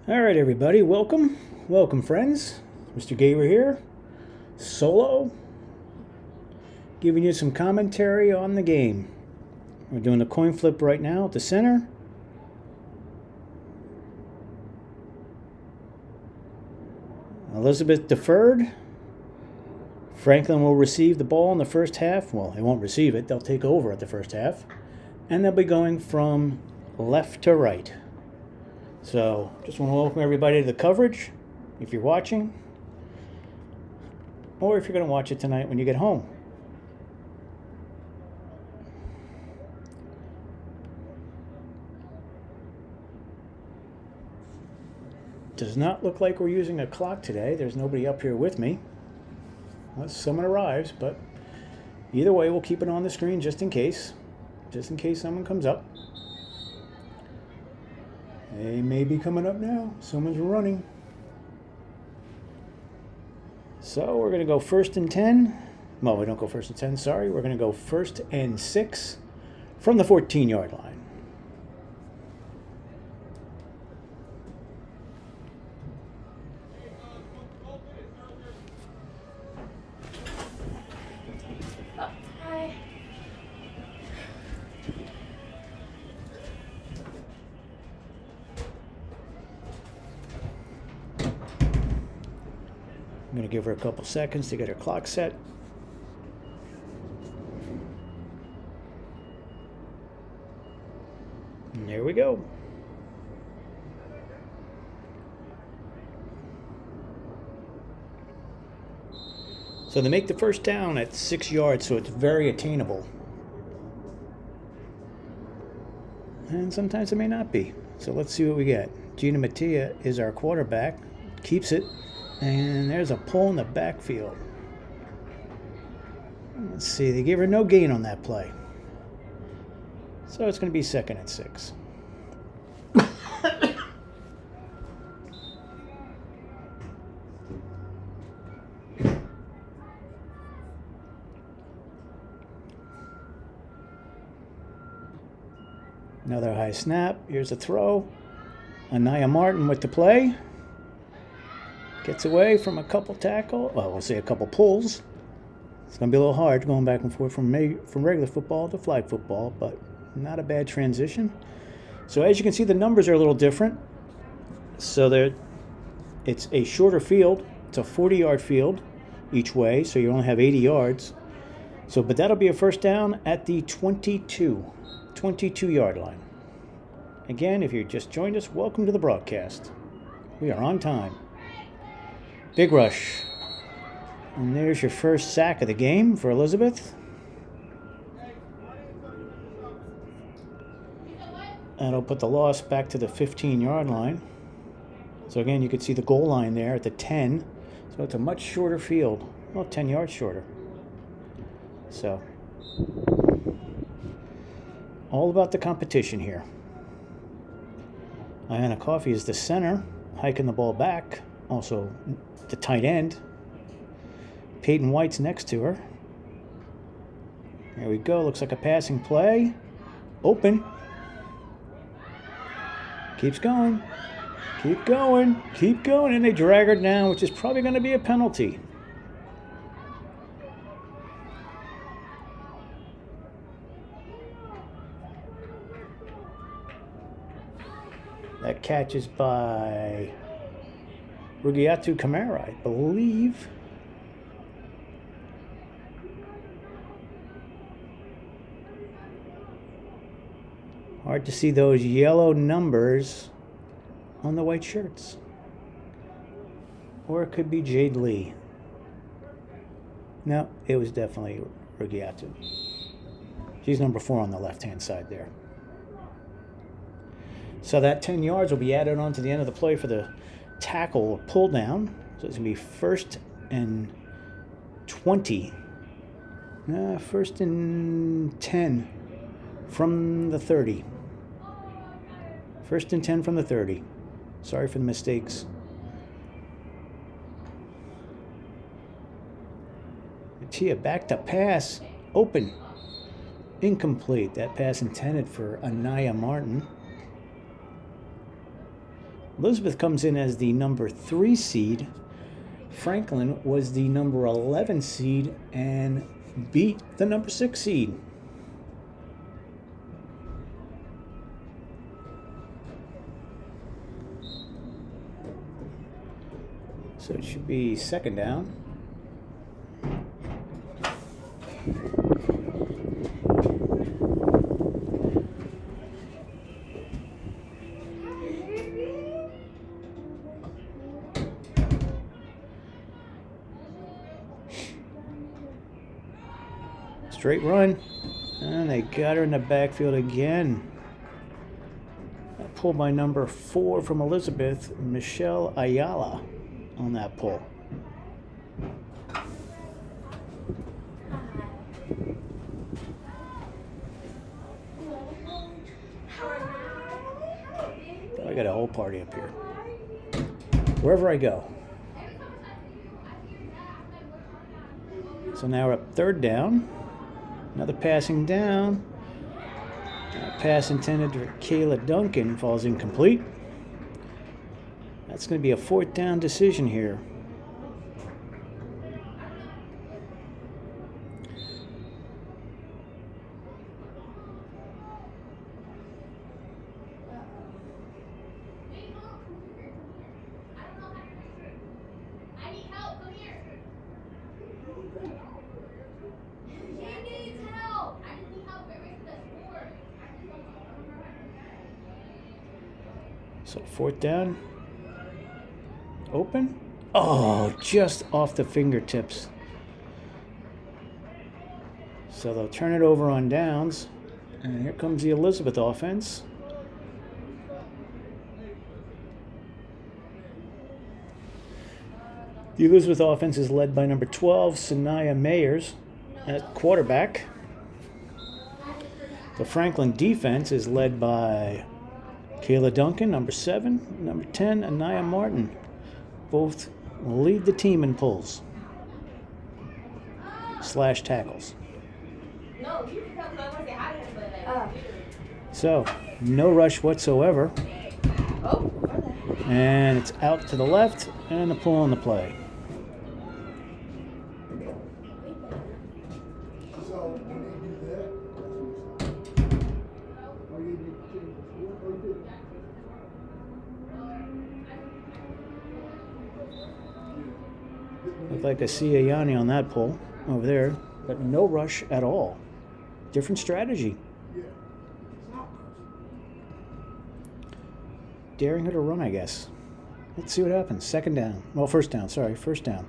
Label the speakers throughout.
Speaker 1: All right, everybody, welcome. Welcome, friends. Mr. Gaber here, solo, giving you some commentary on the game. We're doing the coin flip right now at the center. Elizabeth deferred. Franklin will receive the ball in the first half. Well, they won't receive it. They'll take over at the first half. And they'll be going from left to right. So, just want to welcome everybody to the coverage, if you're watching, or if you're going to watch it tonight when you get home. Does not look like we're using a clock today. There's nobody up here with me, unless someone arrives, but either way, we'll keep it on the screen just in case someone comes up. They may be coming up now. Someone's running. So we're going to go 1st and 10. Well, we don't go 1st and 10, sorry. We're going to go 1st and 6 from the 14-yard line. I'm going to give her a couple seconds to get her clock set. And there we go. So they make the first down at 6 yards, so it's very attainable. And sometimes it may not be. So let's see what we get. Gina Mattia is our quarterback. Keeps it. And there's a pull in the backfield. Let's see, they gave her no gain on that play. So it's going to be 2nd and 6. Another high snap. Here's a throw. Anaya Martin with the play. Gets away from a couple tackle. Well, we'll say a couple pulls. It's going to be a little hard going back and forth from regular football to flag football, but not a bad transition. So as you can see, the numbers are a little different. So it's a shorter field. It's a 40-yard field each way, so you only have 80 yards. So, but that'll be a first down at the 22-yard line. Again, if you just joined us, welcome to the broadcast. We are on time. Big rush. And there's your first sack of the game for Elizabeth. That'll put the loss back to the 15-yard line. So again, you can see the goal line there at the 10. So it's a much shorter field. Well, 10 yards shorter. So, all about the competition here. Ayanna Coffey is the center, hiking the ball back. Also, the tight end. Peyton White's next to her. There we go. Looks like a passing play. Open. Keeps going. Keep going. Keep going. And they drag her down, which is probably going to be a penalty. That catch is by Rugiatu Kamara, I believe. Hard to see those yellow numbers on the white shirts. Or it could be Jade Lee. No, it was definitely Rugiatu. She's number 4 on the left-hand side there. So that 10 yards will be added on to the end of the play for the tackle or pull down. So it's going to be 1st and 20. 1st and 10 from the 30. 1st and 10 from the 30. Sorry for the mistakes. Mattia back to pass. Open. Incomplete. That pass intended for Anaya Martin. Elizabeth comes in as the number 3 seed. Franklin was the number 11 seed and beat the number 6 seed. So it should be second down. Straight run, and they got her in the backfield again. Pulled by number 4 from Elizabeth, Michelle Ayala, on that pull. I got a whole party up here. Wherever I go. So now we're up third down. Another passing down. Pass intended for Kayla Duncan falls incomplete. That's going to be a fourth down decision here. So fourth down. Open. Oh, just off the fingertips. So they'll turn it over on downs. And here comes the Elizabeth offense. The Elizabeth offense is led by number 12, Sanaya Mayers, at quarterback. The Franklin defense is led by Kayla Duncan, number 7, number 10, Anaya Martin. Both lead the team in pulls / tackles. So, no rush whatsoever. And it's out to the left and a pull on the play. Looked like I see a Yanni on that pull over there, but no rush at all. Different strategy. Daring her to run, I guess. Let's see what happens. Second down. Well, first down. Sorry, first down.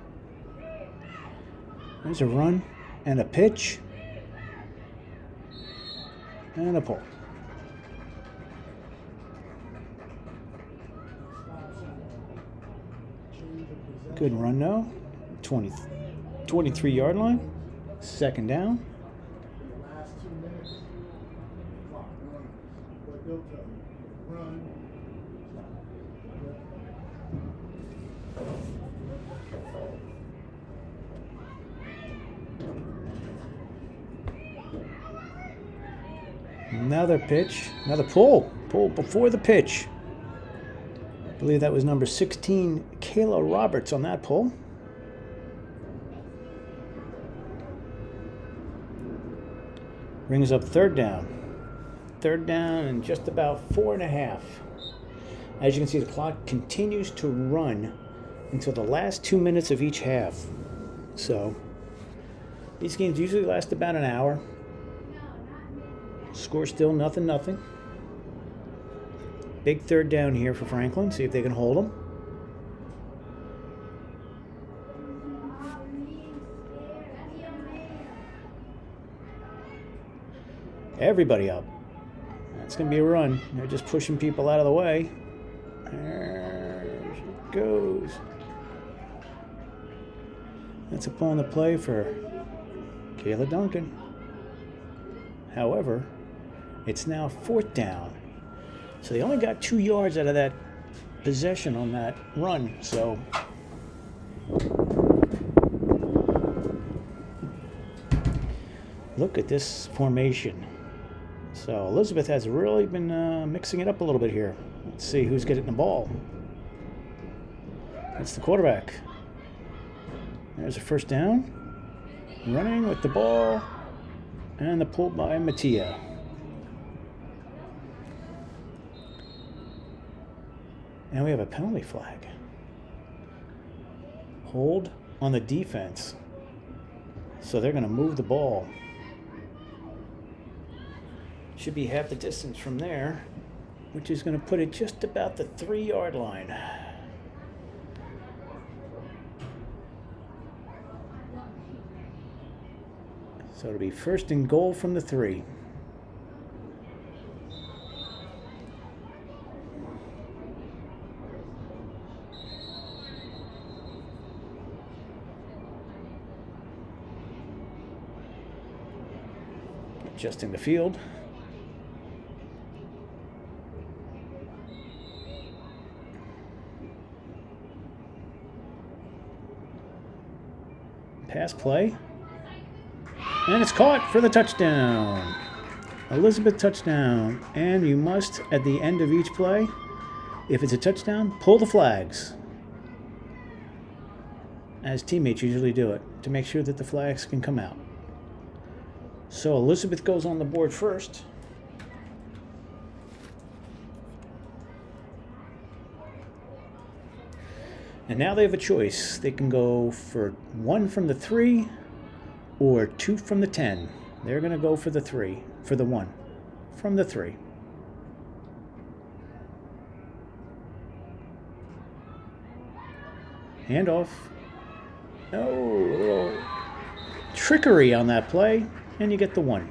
Speaker 1: There's a run and a pitch and a pull. Good run now. 23-yard line. Second down. Another pitch. Another pull. Pull before the pitch. I believe that was number 16, Kayla Roberts, on that pull. Brings up third down. Third down and just about 4.5. As you can see, the clock continues to run until the last 2 minutes of each half. So, these games usually last about an hour. Score still 0-0. Big third down here for Franklin. See if they can hold them. Everybody up. That's going to be a run. They're just pushing people out of the way. There she goes. That's a pull on the play for Kayla Duncan. However, it's now fourth down. So they only got 2 yards out of that possession on that run. So look at this formation. So Elizabeth has really been mixing it up a little bit here. Let's see who's getting the ball. That's the quarterback. There's a first down. Running with the ball. And the pull by Mattia. And we have a penalty flag. Hold on the defense. So they're going to move the ball. Should be half the distance from there, which is going to put it just about the 3-yard line. So it'll be first and goal from the 3. Adjusting the field. Pass play. And it's caught for the touchdown. Elizabeth touchdown. And you must, at the end of each play, if it's a touchdown, pull the flags. As teammates usually do it, to make sure that the flags can come out. So Elizabeth goes on the board first. And now they have a choice. They can go for 1 from the 3 or 2 from the 10. They're going to go for the 3, for the 1 from the 3. Handoff. Oh, a little trickery on that play, and you get the 1.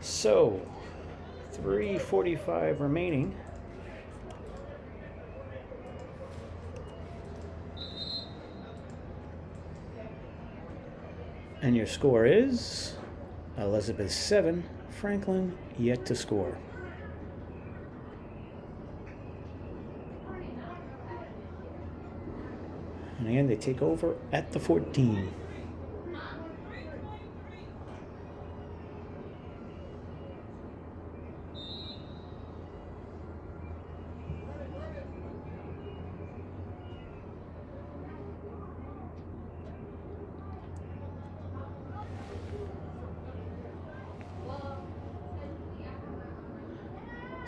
Speaker 1: So, 3:45 remaining. And your score is Elizabeth 7, Franklin yet to score. And again, they take over at the 14.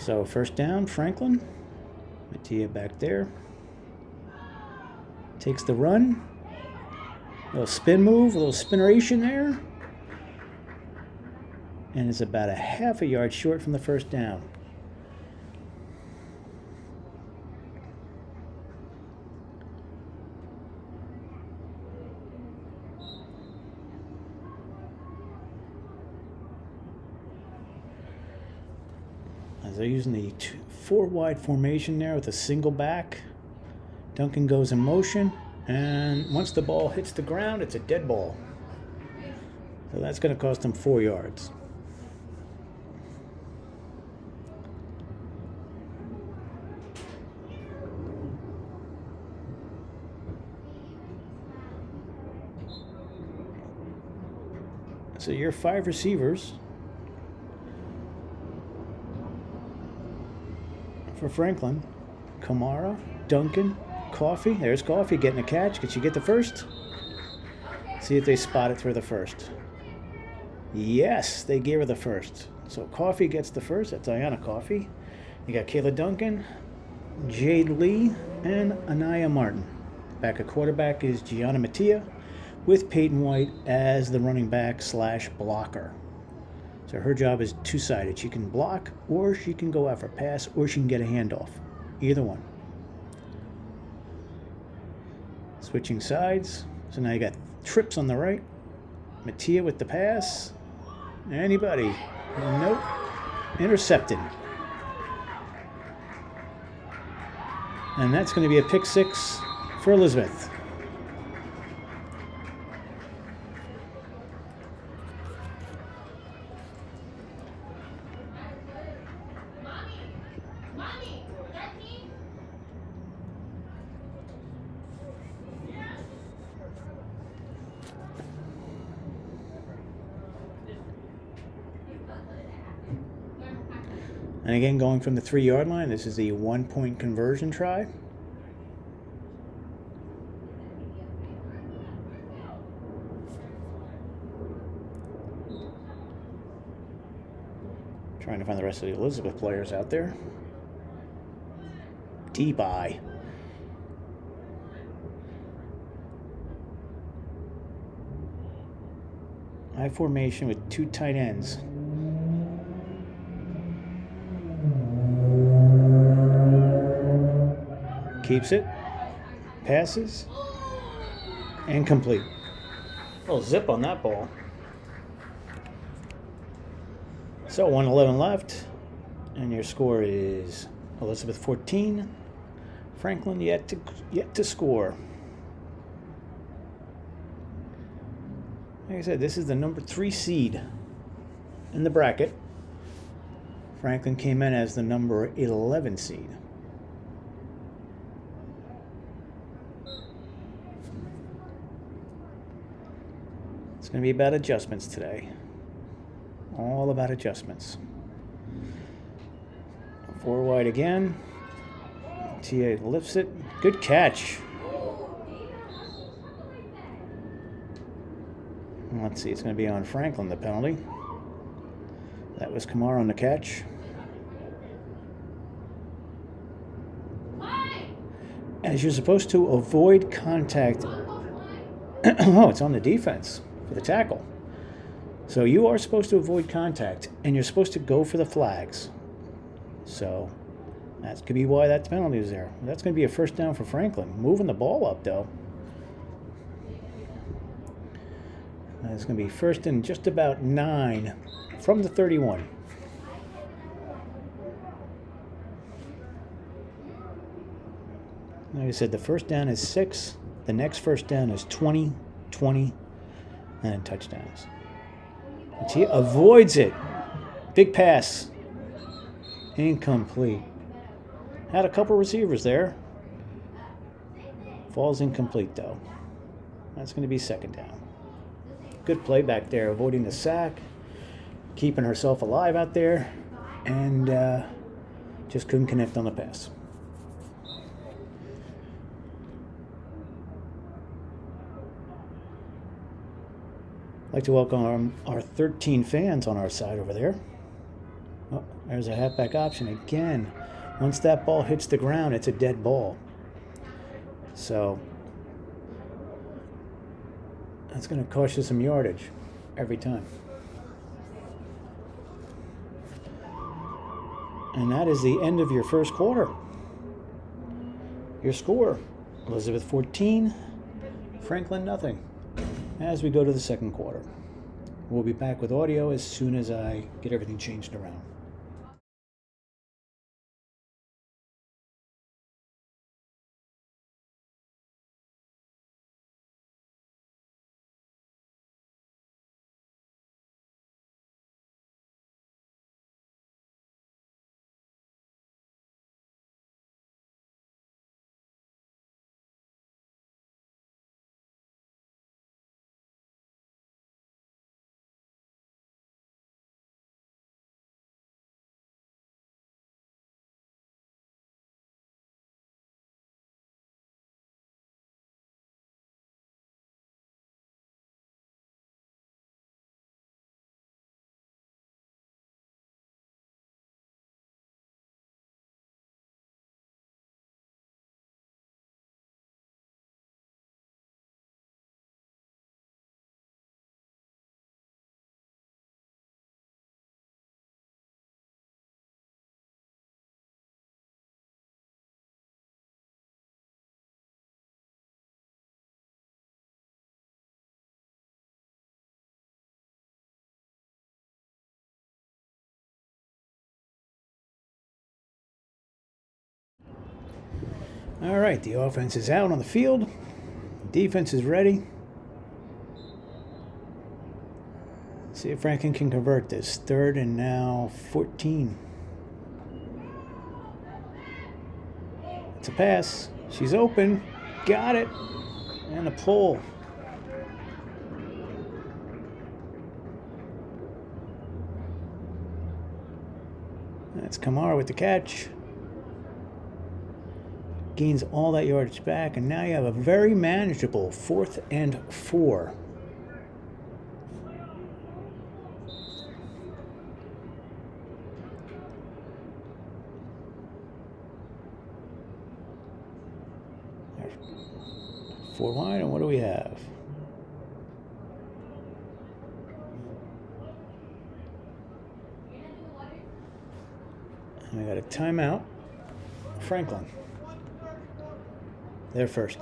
Speaker 1: So first down, Franklin. Mattia back there. Takes the run. A little spin move, a little spinneration there. And is about a half a yard short from the first down. As they're using the 4-wide formation there with a single back. Duncan goes in motion, and once the ball hits the ground, it's a dead ball. So that's going to cost them 4 yards. So your 5 receivers for Franklin: Kamara, Duncan, Coffee. There's Coffee getting a catch. Could she get the first? See if they spot it for the first. Yes, they gave her the first. So Coffee gets the first. That's Ayana Coffee. You got Kayla Duncan, Jade Lee, and Anaya Martin. Back at quarterback is Gianna Mattia, with Peyton White as the running back / blocker. So her job is two-sided. She can block, or she can go out for a pass, or she can get a handoff. Either one. Switching sides. So now you got Trips on the right. Mattia with the pass. Anybody? Nope. Intercepted. And that's going to be a pick 6 for Elizabeth. And again, going from the 3-yard line, this is the 1-point conversion try. Trying to find the rest of the Elizabeth players out there. Deep eye. I formation with 2 tight ends. Keeps it. Passes. And complete. A little zip on that ball. So 1:11 left. And your score is Elizabeth 14. Franklin yet to score. Like I said, this is the number 3 seed in the bracket. Franklin came in as the number 11 seed. It's going to be about adjustments today. All about adjustments. 4 wide again. TA lifts it. Good catch. Let's see, it's going to be on Franklin, the penalty. That was Kamara on the catch. As you're supposed to avoid contact. Oh, it's on the defense for the tackle. So you are supposed to avoid contact, and you're supposed to go for the flags. So that could be why that penalty is there. That's going to be a first down for Franklin. Moving the ball up, though. It's going to be first and just about 9 from the 31. Like I said, the first down is 6. The next first down is 20, 20, and then touchdowns. He avoids it. Big pass. Incomplete. Had a couple receivers there. Falls incomplete, though. That's going to be second down. Good play back there, avoiding the sack, keeping herself alive out there, and just couldn't connect on the pass. I'd like to welcome our 13 fans on our side over there. Oh, there's a halfback option again. Once that ball hits the ground, it's a dead ball. So that's going to cost you some yardage every time. And that is the end of your first quarter. Your score, Elizabeth 14, Franklin nothing. As we go to the second quarter. We'll be back with audio as soon as I get everything changed around. All right, the offense is out on the field. Defense is ready. Let's see if Franklin can convert this. 3rd and now 14. It's a pass. She's open. Got it. And a pull. That's Kamara with the catch. Gains all that yardage back, and now you have a very manageable 4th and 4. 4 wide, and what do we have? And we got a timeout. Franklin. They're first.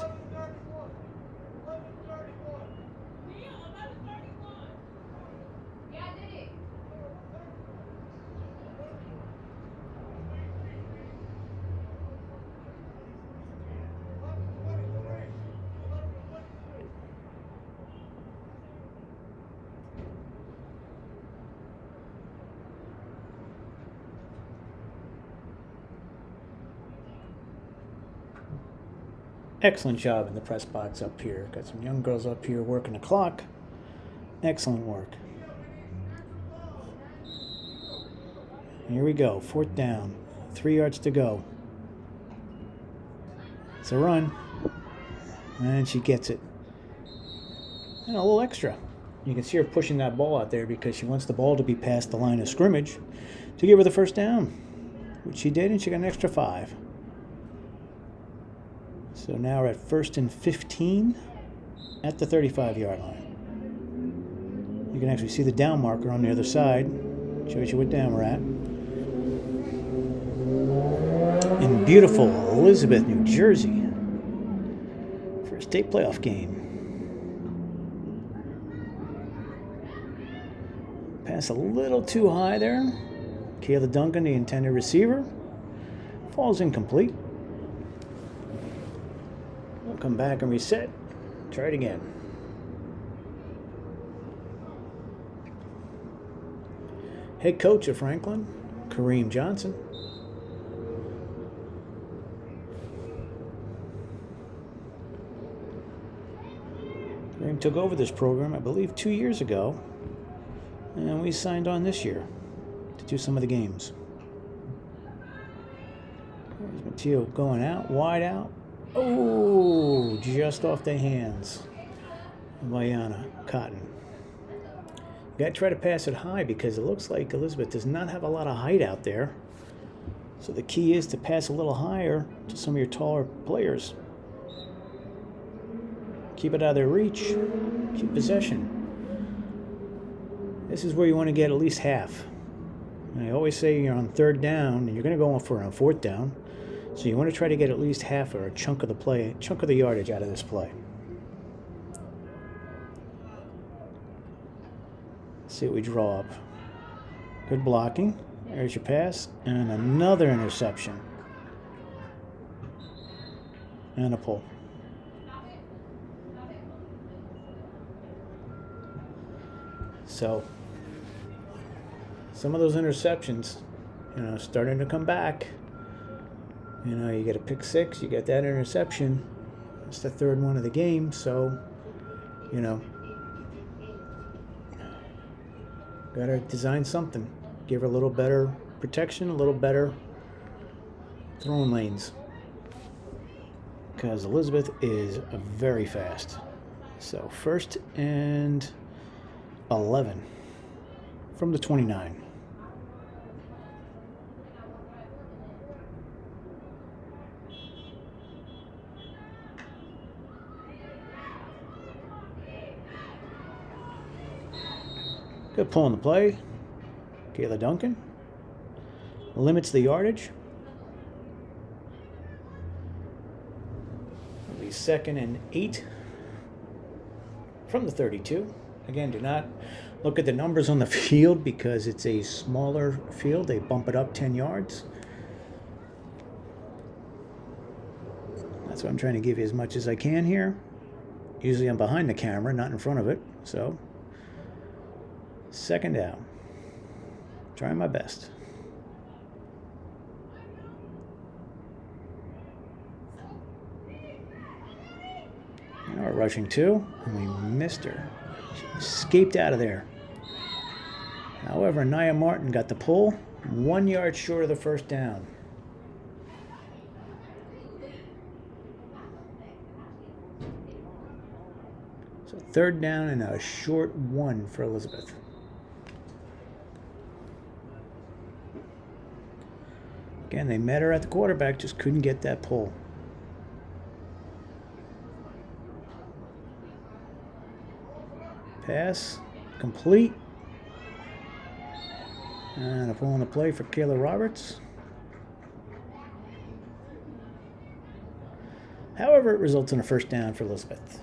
Speaker 1: Excellent job in the press box up here. Got some young girls up here working the clock. Excellent work. Here we go. 4th down. 3 yards to go. It's a run. And she gets it. And a little extra. You can see her pushing that ball out there because she wants the ball to be past the line of scrimmage to give her the first down, which she did, and she got an extra 5. So now we're at 1st and 15 at the 35-yard line. You can actually see the down marker on the other side. Shows you what down we're at. In beautiful Elizabeth, New Jersey, for a state playoff game. Pass a little too high there. Kayla Duncan, the intended receiver, falls incomplete. We'll come back and reset. Try it again. Head coach of Franklin, Kareem Johnson. Kareem took over this program, I believe, 2 years ago, and we signed on this year to do some of the games. There's Mateo going out, wide out. Oh, just off the hands of Ayana Cotton. You got to try to pass it high because it looks like Elizabeth does not have a lot of height out there. So the key is to pass a little higher to some of your taller players. Keep it out of their reach. Keep possession. This is where you want to get at least half. And I always say you're on 3rd down and you're going to go for a 4th down. So you want to try to get at least half or a chunk of the play, chunk of the yardage out of this play. Let's see what we draw up. Good blocking. There's your pass. And another interception. And a pull. So, some of those interceptions, starting to come back. You get a pick 6, you get that interception. It's the 3rd one of the game, so, got to design something. Give her a little better protection, a little better throwing lanes. Because Elizabeth is very fast. So 1st and 11 from the 29. Good pull on the play. Kayla Duncan limits the yardage. It'll be 2nd and 8 from the 32. Again, do not look at the numbers on the field because it's a smaller field. They bump it up 10 yards. That's why I'm trying to give you as much as I can here. Usually I'm behind the camera, not in front of it. So 2nd down. Trying my best. Now we're rushing 2, and we missed her. She escaped out of there. However, Nia Martin got the pull, 1 yard short of the 1st down. So 3rd down and a short 1 for Elizabeth. Again, they met her at the quarterback, just couldn't get that pull. Pass complete. And a pull on the play for Kayla Roberts. However, it results in a first down for Elizabeth.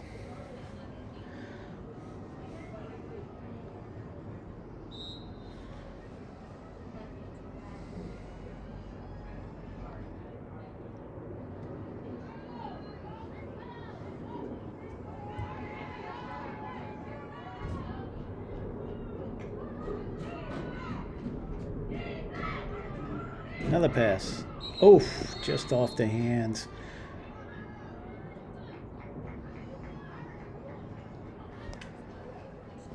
Speaker 1: Another pass. Oof, just off the hands.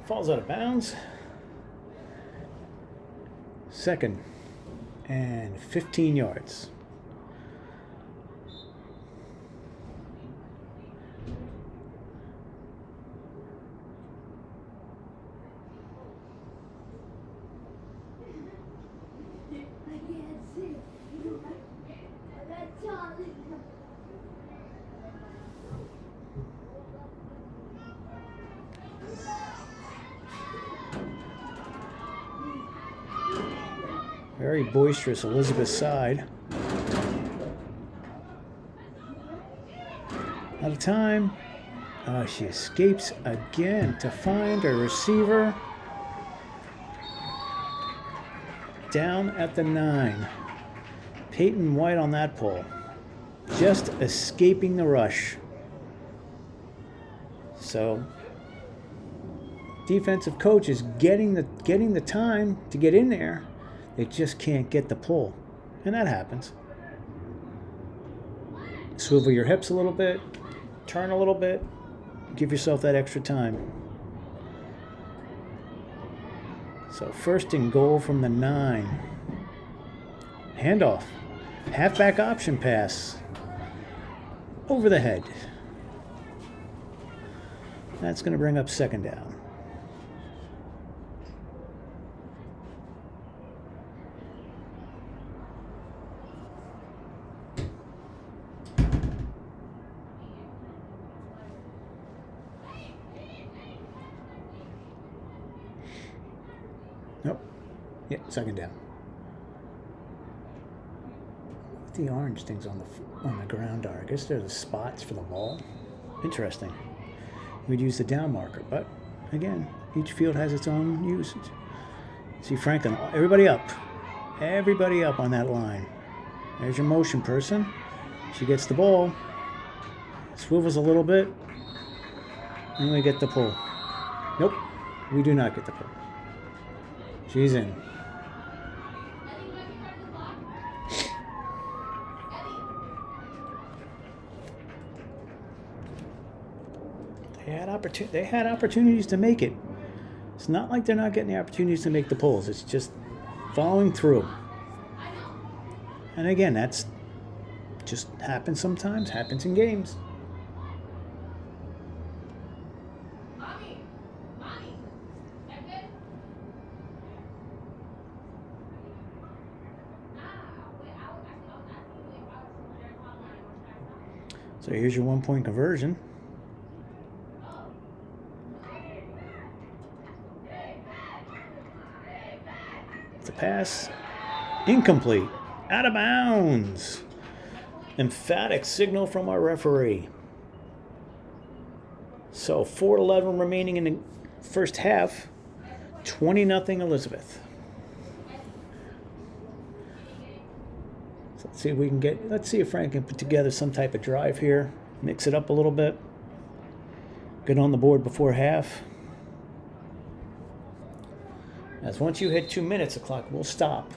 Speaker 1: Falls out of bounds. 2nd and 15 yards. Very boisterous Elizabeth's side. Out of time. She escapes again to find a receiver down at the 9. Peyton White on that pull. Just escaping the rush. So defensive coach is getting the time to get in there. They just can't get the pull. And that happens. Swivel your hips a little bit. Turn a little bit. Give yourself that extra time. So 1st and goal from the 9. Handoff. Halfback option pass. Over the head. That's going to bring up 2nd down. Nope. Yeah, 2nd down. What the orange things on the ground are? I guess they're the spots for the ball. Interesting. We'd use the down marker, but again, each field has its own usage. See Franklin, everybody up on that line. There's your motion person. She gets the ball, swivels a little bit, and we get the pull. Nope, we do not get the pull. She's in. They had opportunities to make it. It's not like they're not getting the opportunities to make the pulls. It's just following through. And again, that's just happens sometimes. Happens in games. So here's your 1-point conversion. The pass, incomplete, out of bounds. Emphatic signal from our referee. So 4:11 remaining in the first half. 20-0 Elizabeth. So let's see if we can let's see if Frank can put together some type of drive here. Mix it up a little bit. Get on the board before half. As once you hit 2 minutes, the clock will stop.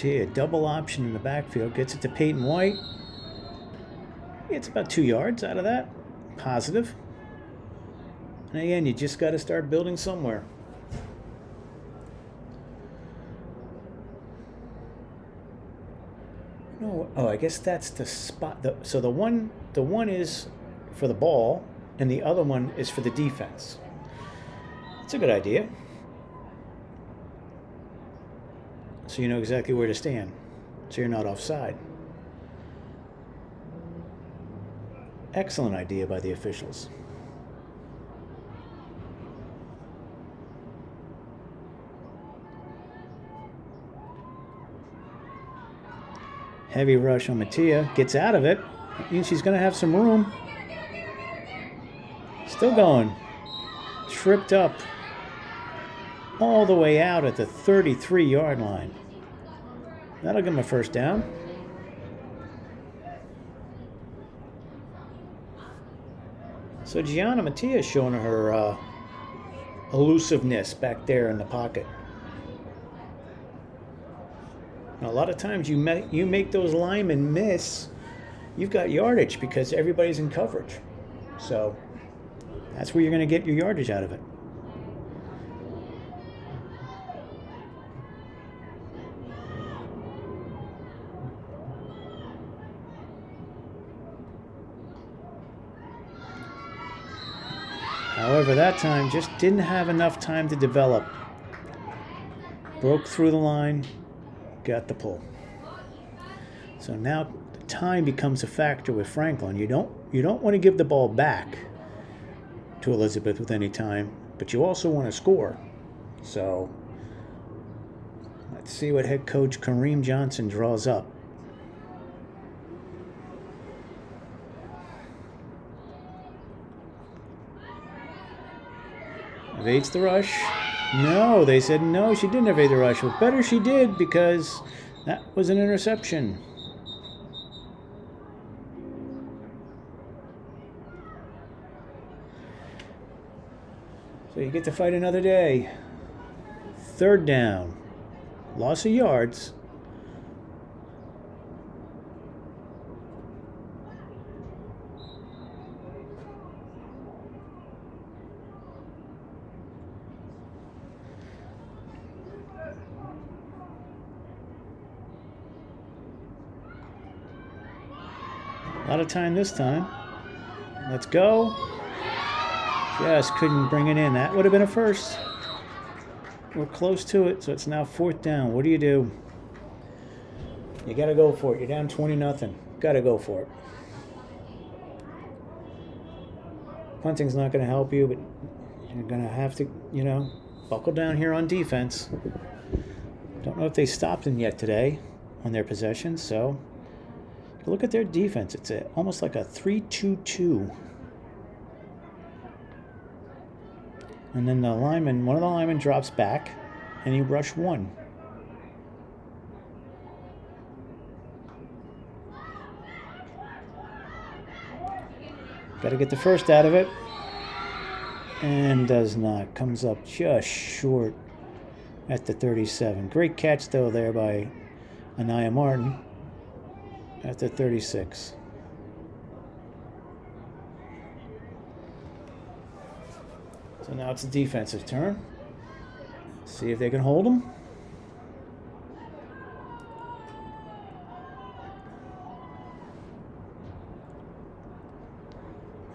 Speaker 1: A double option in the backfield gets it to Peyton White. It's about 2 yards out of that. Positive. And again, you just got to start building somewhere. No, Oh, I guess that's the spot. So the one is for the ball, and the other one is for the defense. That's a good idea. So you know exactly where to stand, so you're not offside. Excellent idea by the officials. Heavy rush on Mattia. Gets out of it. That means she's going to have some room. Still going. Tripped up all the way out at the 33-yard line. That'll give him a first down. So Gianna Mattia is showing her elusiveness back there in the pocket. Now, a lot of times you make those linemen miss, you've got yardage because everybody's in coverage. So that's where you're going to get your yardage out of it. However, that time just didn't have enough time to develop. Broke through the line, got the pull. So now the time becomes a factor with Franklin. You don't want to give the ball back to Elizabeth with any time, but you also want to score. So let's see what head coach Kareem Johnson draws up. Evades the rush. No, they said no, she didn't evade the rush. Well, better she did because that was an interception. So you get to fight another day. Third down. Loss of yards. A lot of time this time. Let's go. Just couldn't bring it in. That would have been a first. We're close to it, so it's now fourth down. What do? You got to go for it. You're down 20-0. Got to go for it. Punting's not going to help you, but you're going to have to, buckle down here on defense. Don't know if they stopped them yet today on their possessions, so look at their defense. It's almost like a 3-2-2. And then one of the linemen drops back, and he rushed one. Got to get the first out of it. And does not. Comes up just short at the 37. Great catch, though, there by Anaya Martin at the 36. So now it's a defensive turn. See if they can hold them.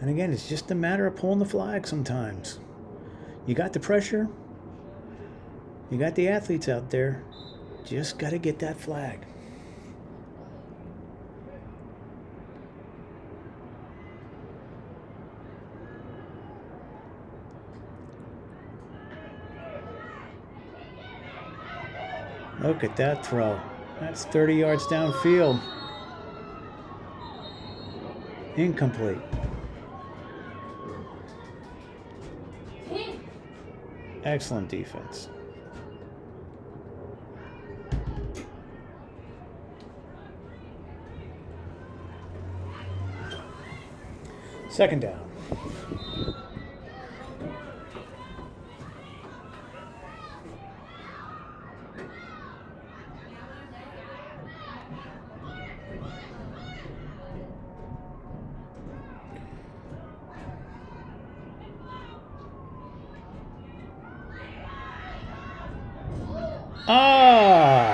Speaker 1: And again, it's just a matter of pulling the flag sometimes. You got the pressure. You got the athletes out there. Just got to get that flag. Look at that throw. That's 30 yards downfield. Incomplete. Excellent defense. Second down.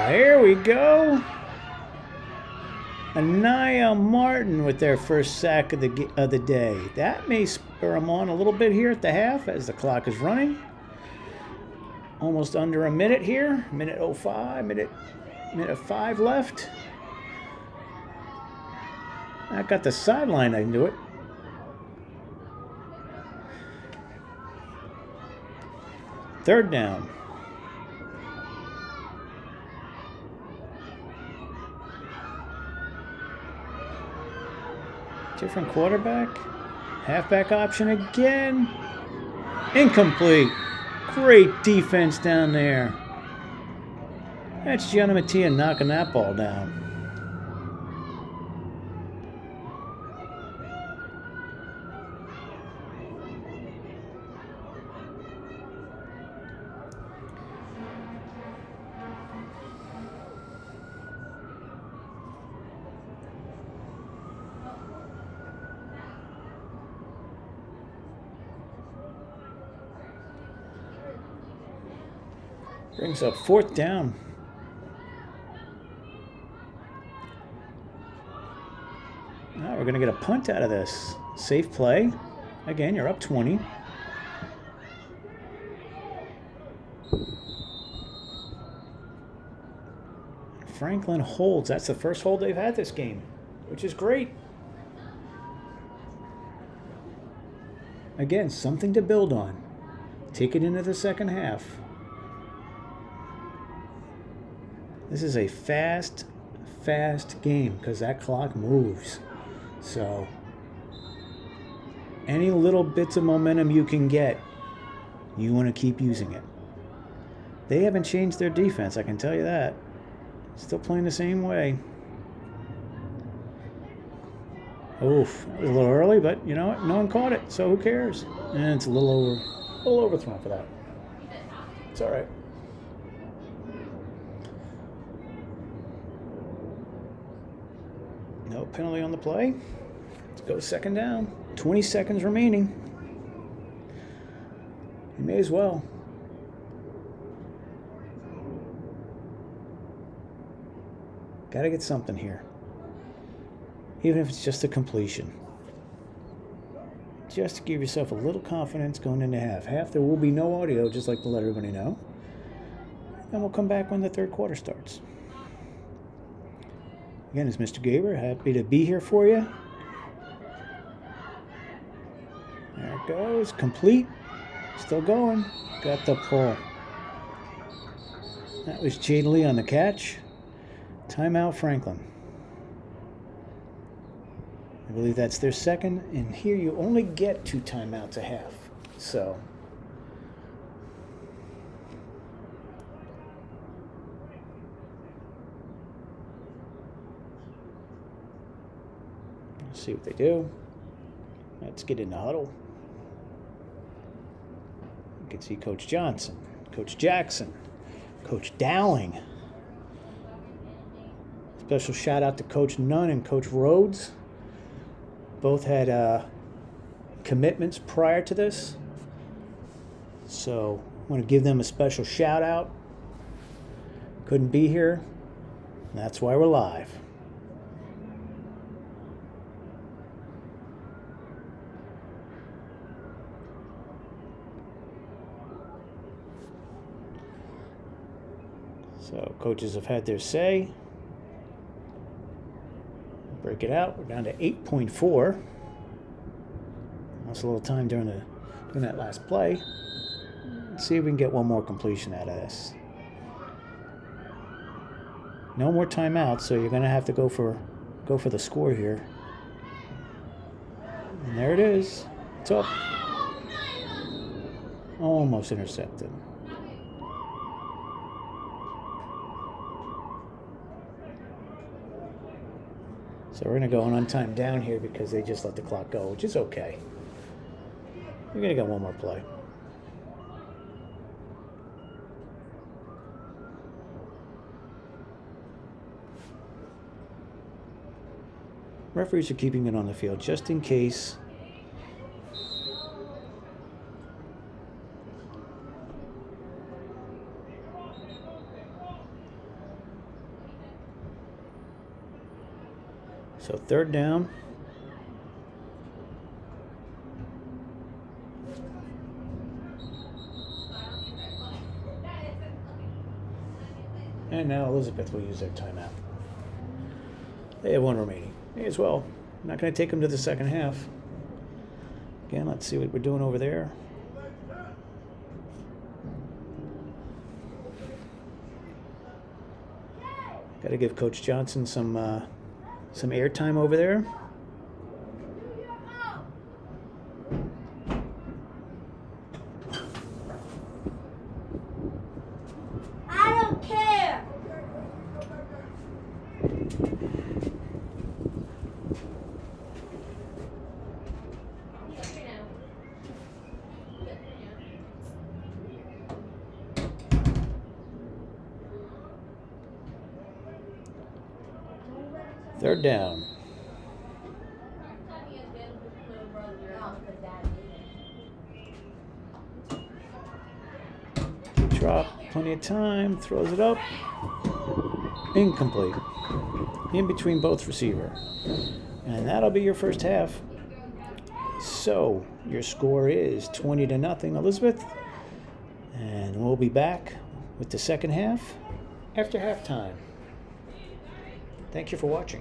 Speaker 1: Here we go. Anaya Martin with their first sack of the day. That may spur them on a little bit here at the half as the clock is running. Almost under a minute here. Minute 05, minute 5 left. I got the sideline, I knew it. Third down. Different quarterback. Halfback option again. Incomplete. Great defense down there. That's Gianna Mattia knocking that ball down. Brings up fourth down. Now we're going to get a punt out of this. Safe play. Again, you're up 20. Franklin holds. That's the first hold they've had this game, which is great. Again, something to build on. Take it into the second half. This is a fast game because that clock moves. So any little bits of momentum you can get, you want to keep using it. They haven't changed their defense, I can tell you that. Still playing the same way. Oof, that was a little early, but you know what? No one caught it, so who cares? And it's a little overthrown for that. It's all right. No penalty on the play. Let's go second down. 20 seconds remaining. You may as well. Got to get something here. Even if it's just a completion. Just to give yourself a little confidence going into half. Half there will be no audio, just like to let everybody know. And we'll come back when the third quarter starts. Again, it's Mr. Gaber. Happy to be here for you. There it goes. Complete. Still going. Got the pull. That was Jade Lee on the catch. Timeout Franklin. I believe that's their second. And here you only get 2 timeouts a half. So see what they do. Let's get in the huddle. You can see Coach Johnson, Coach Jackson, Coach Dowling. Special shout out to Coach Nunn and Coach Rhodes. Both had commitments prior to this. So I want to give them a special shout out. Couldn't be here. That's why we're live. So coaches have had their say. Break it out. We're down to 8.4. Lost a little time during that last play. Let's see if we can get one more completion out of this. No more timeouts, so you're going to have to go for the score here. And there it is. It's up. Almost intercepted. So we're going to go an untimed down here because they just let the clock go, which is okay. We're going to get one more play. Referees are keeping it on the field just in case. So third down. And now Elizabeth will use their timeout. They have one remaining. May as well. I'm not going to take them to the second half. Again, let's see what we're doing over there. Got to give Coach Johnson some airtime over there.
Speaker 2: I don't care.
Speaker 1: Third down. Drop, plenty of time, throws it up. Incomplete. In between both receiver. And that'll be your first half. So your score is 20-0, Elizabeth. And we'll be back with the second half after halftime. Thank you for watching.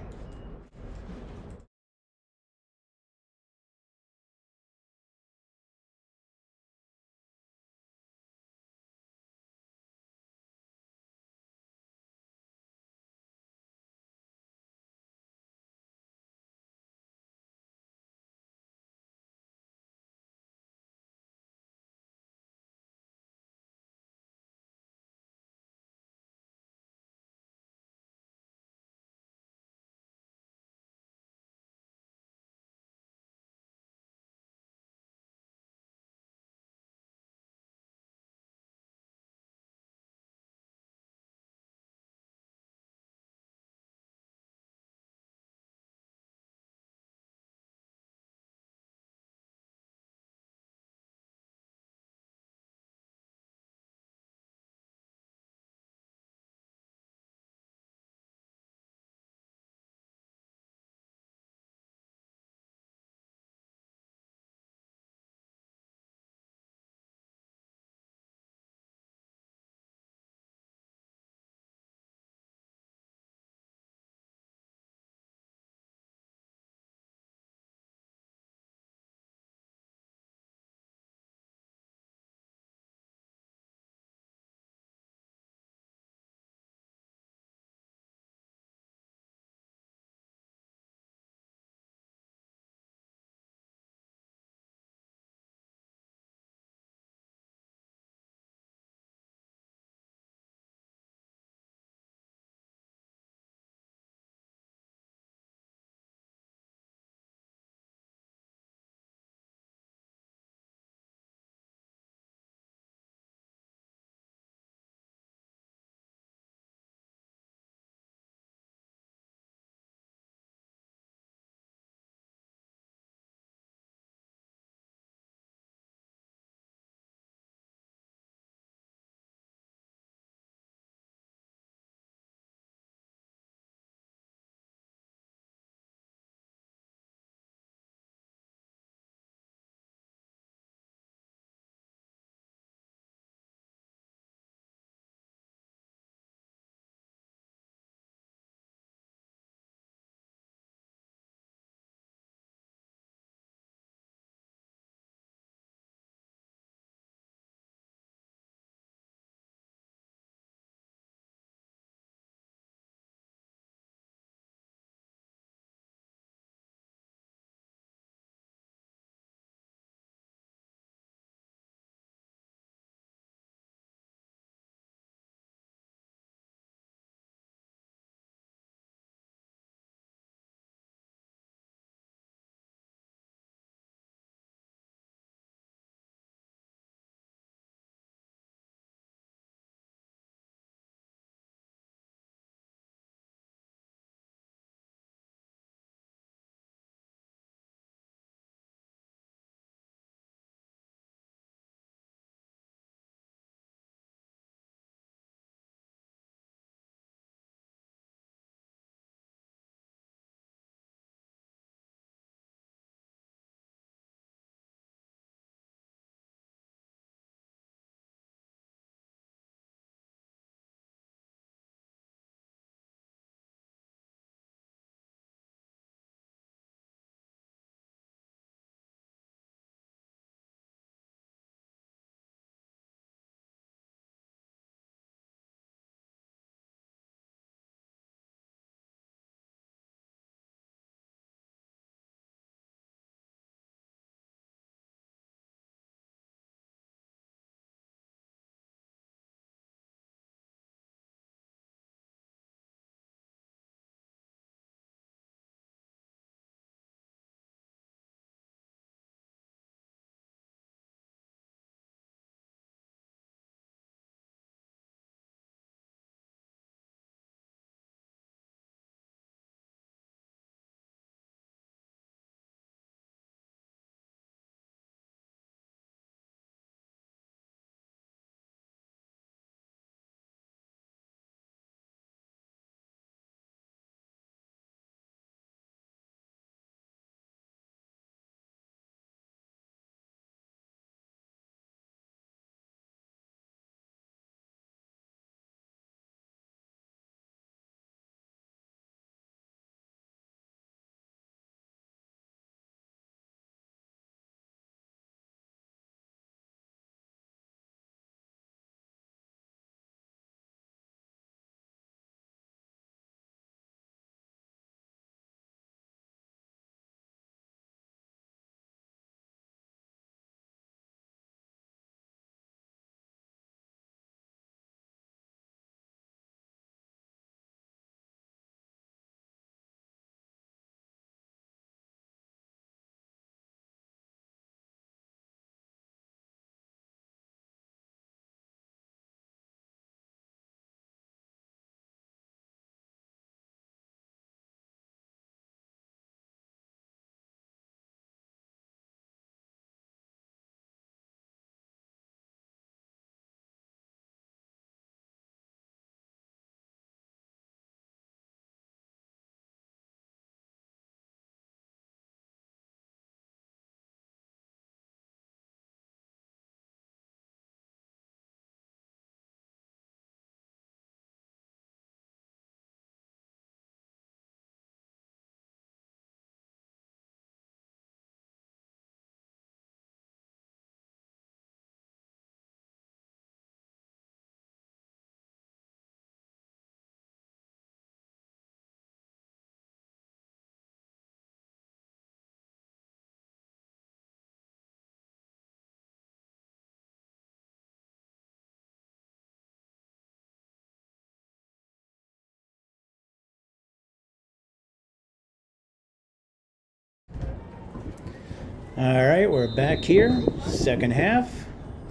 Speaker 1: All right, we're back here. Second half,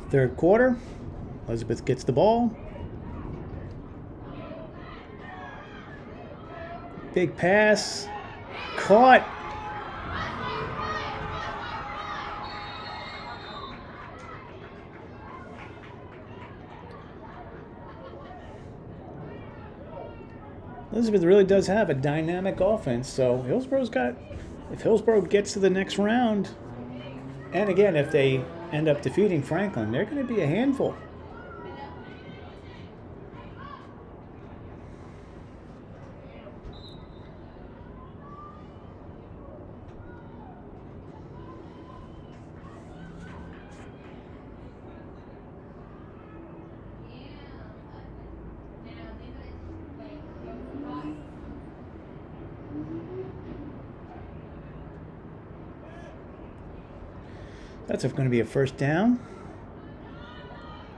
Speaker 1: third quarter. Elizabeth gets the ball. Big pass. Caught. Elizabeth really does have a dynamic offense, so Hillsboro's got, if Hillsboro gets to the next round, and again, if they end up defeating Franklin, they're going to be a handful. That's going to be a first down.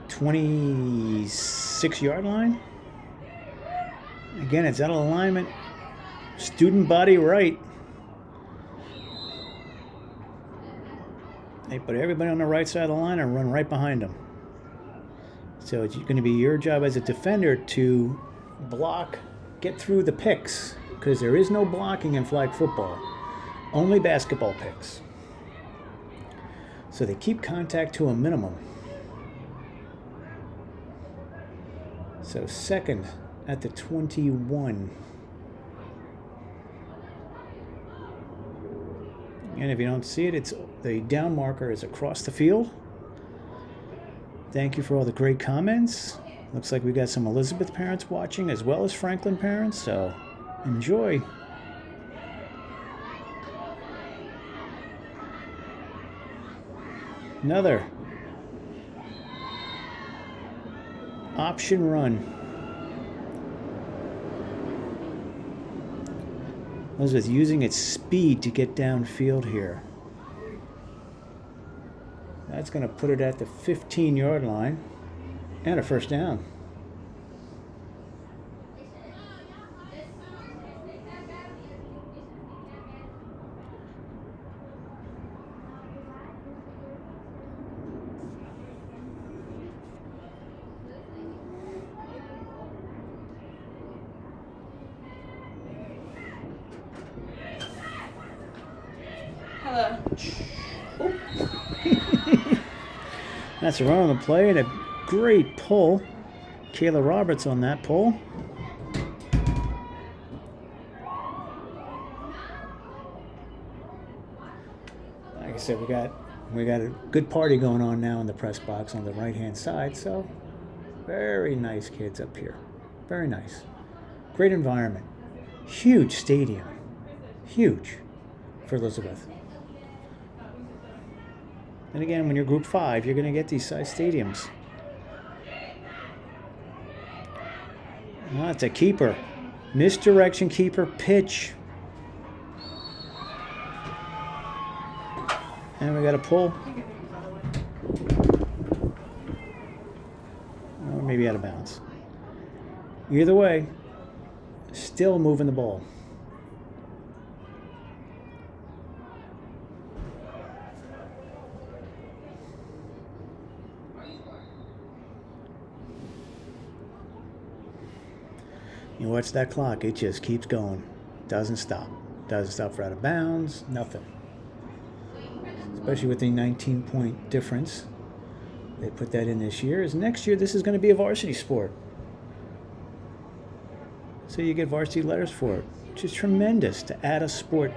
Speaker 1: 26-yard line. Again, it's out of alignment. Student body right. They put everybody on the right side of the line and run right behind them. So it's going to be your job as a defender to block, get through the picks, because there is no blocking in flag football. Only basketball picks. So they keep contact to a minimum. So second at the 21. And if you don't see it, it's the down marker is across the field. Thank you for all the great comments. Looks like we got some Elizabeth parents watching as well as Franklin parents, so enjoy. Another option run. Elizabeth using its speed to get downfield here. That's going to put it at the 15-yard line and a first down.
Speaker 2: Hello.
Speaker 1: That's a run on the play and a great pull. Kayla Roberts on that pull. Like I said, we got a good party going on now in the press box on the right-hand side. So very nice kids up here. Very nice. Great environment. Huge stadium. Huge for Elizabeth. And again, when you're Group 5, you're going to get these size stadiums. Oh, it's a keeper. Misdirection keeper pitch. And we got a pull. Or maybe out of bounds. Either way, still moving the ball. You watch that clock, it just keeps going. Doesn't stop. Doesn't stop for out of bounds, nothing. Especially with the 19-point difference. They put that in this year. As next year, this is going to be a varsity sport. So you get varsity letters for it, which is tremendous to add a sport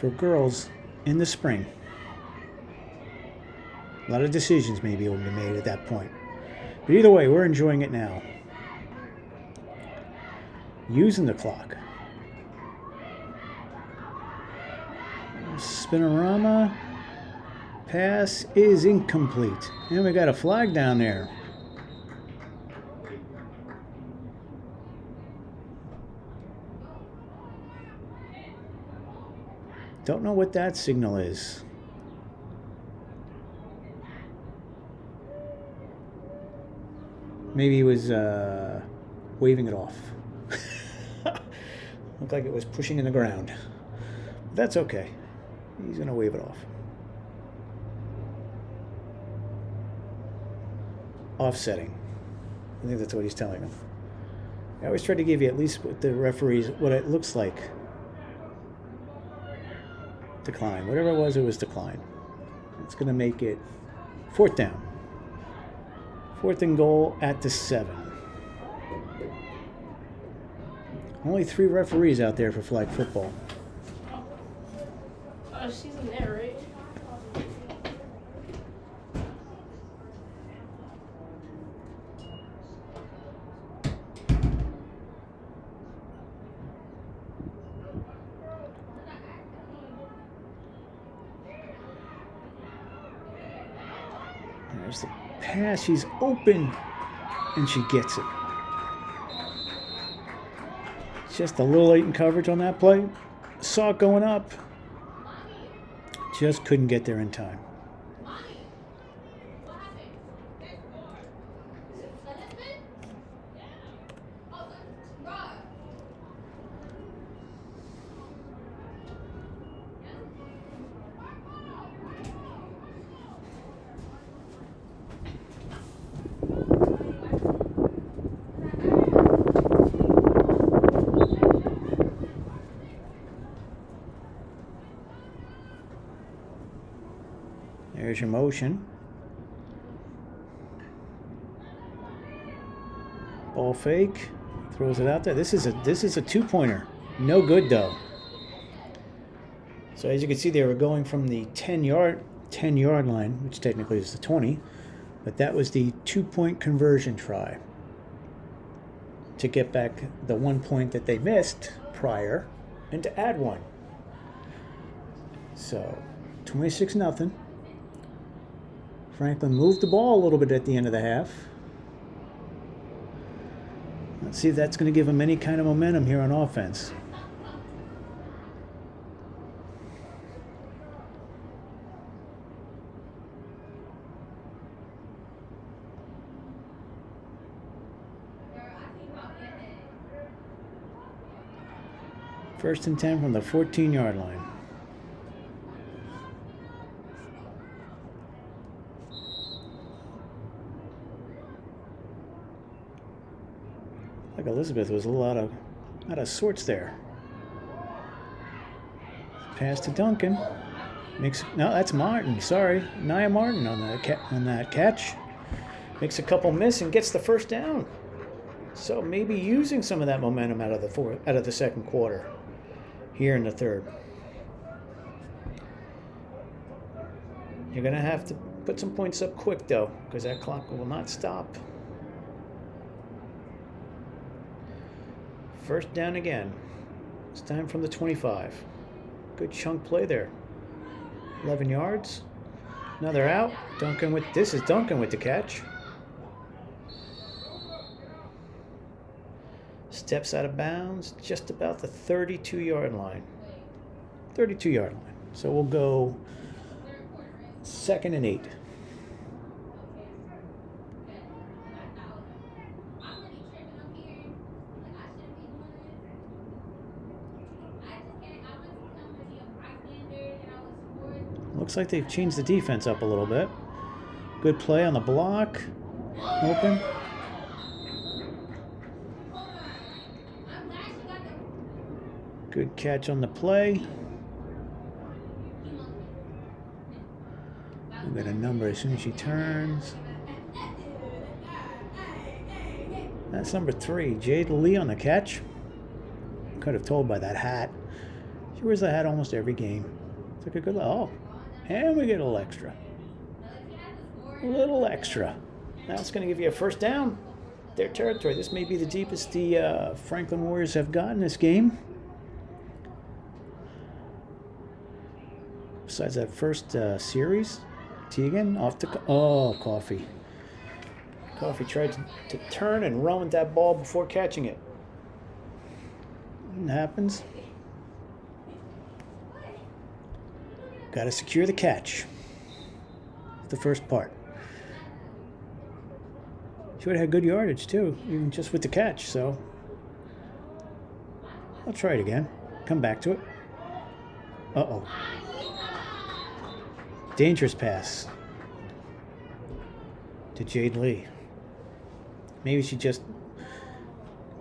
Speaker 1: for girls in the spring. A lot of decisions may be able to be made at that point. But either way, we're enjoying it now. Using the clock. Spinorama. Pass is incomplete. And we got a flag down there. Don't know what that signal is. Maybe he was waving it off. Looked like it was pushing in the ground. That's okay. He's going to wave it off. Offsetting. I think that's what he's telling him. I always try to give you at least what the referees, what it looks like. Decline. Whatever it was decline. It's going to make it 4th down. 4th and goal at the 7. Only 3 referees out there for flag football.
Speaker 2: Oh, she's in there, right?
Speaker 1: There's the pass. She's open, and she gets it. Just a little late in coverage on that play. Saw it going up. Just couldn't get there in time. There's your motion. Ball fake. Throws it out there. This is a 2-pointer. No good though. So as you can see, they were going from the 10-yard line, which technically is the 20, but that was the 2-point conversion try to get back the 1 point that they missed prior and to add 1. So 26-0. Franklin moved the ball a little bit at the end of the half. Let's see if that's going to give them any kind of momentum here on offense. First and 10 from the 14-yard line. Like Elizabeth was a little out of sorts there. Pass to Duncan. No, that's Martin. Sorry, Nia Martin on that catch. Makes a couple miss and gets the first down. So maybe using some of that momentum out of the second quarter here in the third. You're gonna have to put some points up quick though, because that clock will not stop. First down again. It's time from the 25. Good chunk play there. 11 yards. Now they're out. This is Duncan with the catch. Steps out of bounds just about the 32-yard line. 32-yard line. So we'll go 2nd and 8. Looks like they've changed the defense up a little bit. Good play on the block. Open. Good catch on the play. We'll get a number as soon as she turns. That's number 3, Jade Lee on the catch. Could have told by that hat. She wears the hat almost every game. Took a good look. Oh, and we get a little extra. A little extra. Now it's going to give you a first down. Their territory. This may be the deepest the Franklin Warriors have gotten this game. Besides that first series, Teagan off to Coffee. Coffee tried to turn and run with that ball before catching it. It happens. Got to secure the catch. The first part. She would have had good yardage too, even just with the catch. So I'll try it again. Come back to it. Uh-oh. Dangerous pass to Jade Lee. Maybe she just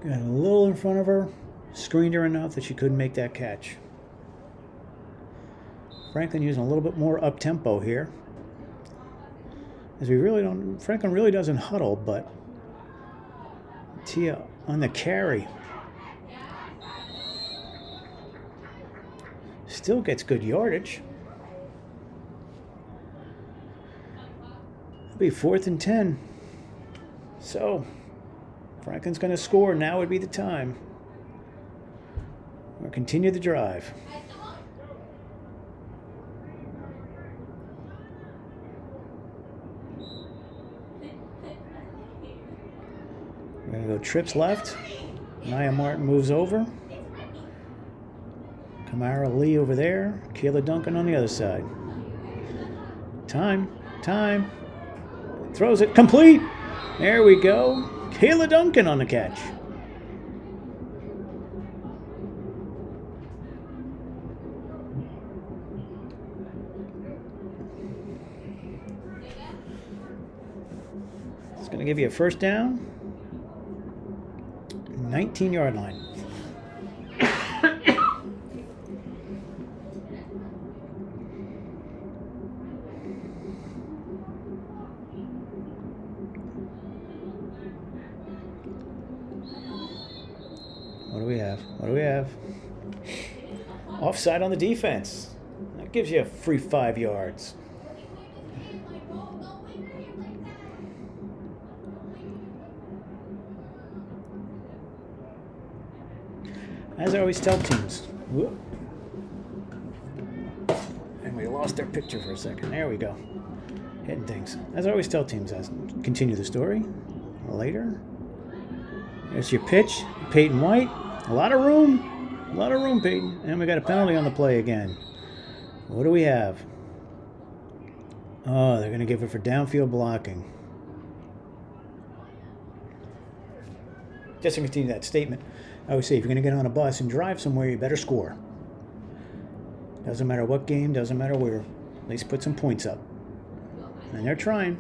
Speaker 1: got a little in front of her, screened her enough that she couldn't make that catch. Franklin using a little bit more up-tempo here. As we really don't, Franklin really doesn't huddle, but Tia on the carry. Still gets good yardage. It'll be 4th and 10. So, Franklin's going to score. Now would be the time. Or continue the drive. We're going to go trips left. Nia Martin moves over. Kamara Lee over there. Kayla Duncan on the other side. Time. Throws it complete. There we go. Kayla Duncan on the catch. It's going to give you a first down. 19-yard line. What do we have? Offside on the defense. That gives you a free 5 yards. As I always tell teams. Whoop. And we lost our picture for a second. There we go. Hitting things. As I always tell teams, as continue the story later. There's your pitch. Peyton White. A lot of room, Peyton. And we got a penalty on the play again. What do we have? Oh, they're going to give it for downfield blocking. Just to continue that statement, I would say if you're going to get on a bus and drive somewhere, you better score. Doesn't matter what game, doesn't matter where. At least put some points up. And they're trying.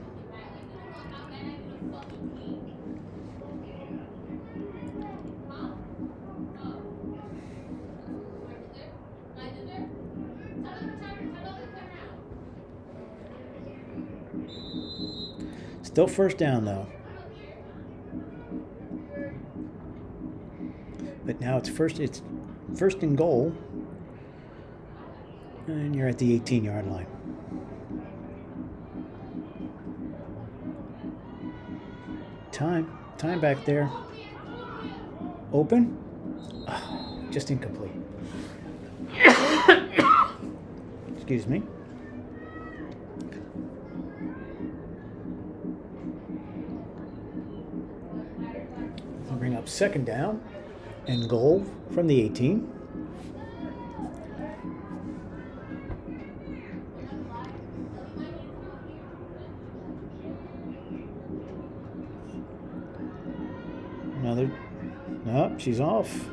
Speaker 1: Still first down, though. But now it's first and goal. And you're at the 18-yard line. Time back there. Open. Oh, just incomplete. Excuse me. Bring up second down and goal from the 18. Another. Nope, she's off.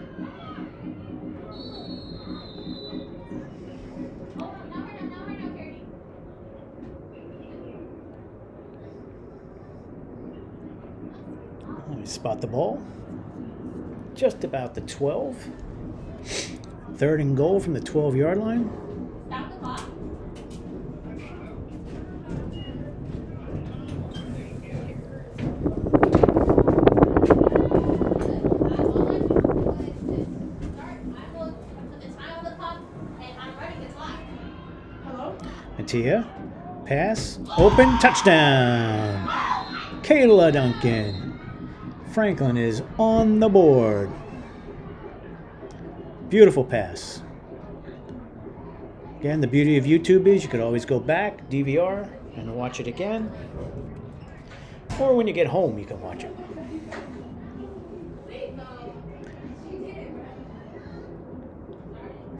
Speaker 1: Let me spot the ball. Just about the 12. 3rd and goal from the 12-yard line.
Speaker 2: Stop the clock.
Speaker 1: Matia. Pass. Open. Touchdown. Kayla Duncan. Franklin is on the board. Beautiful pass. Again, the beauty of YouTube is you could always go back, DVR, and watch it again. Or when you get home, you can watch it.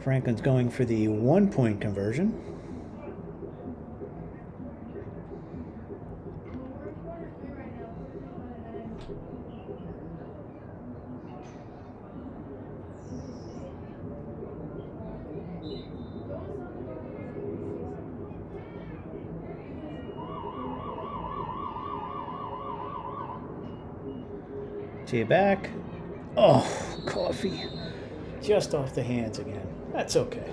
Speaker 1: Franklin's going for the 1-point conversion. See you back. Oh, coffee. Just off the hands again. That's okay.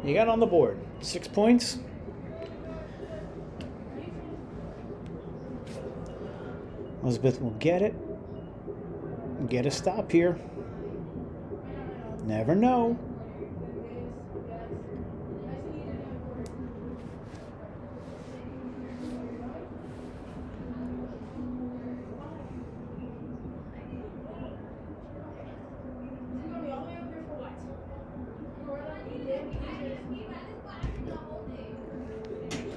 Speaker 1: You got on the board. 6 points. Elizabeth will get it. Get a stop here. Never know.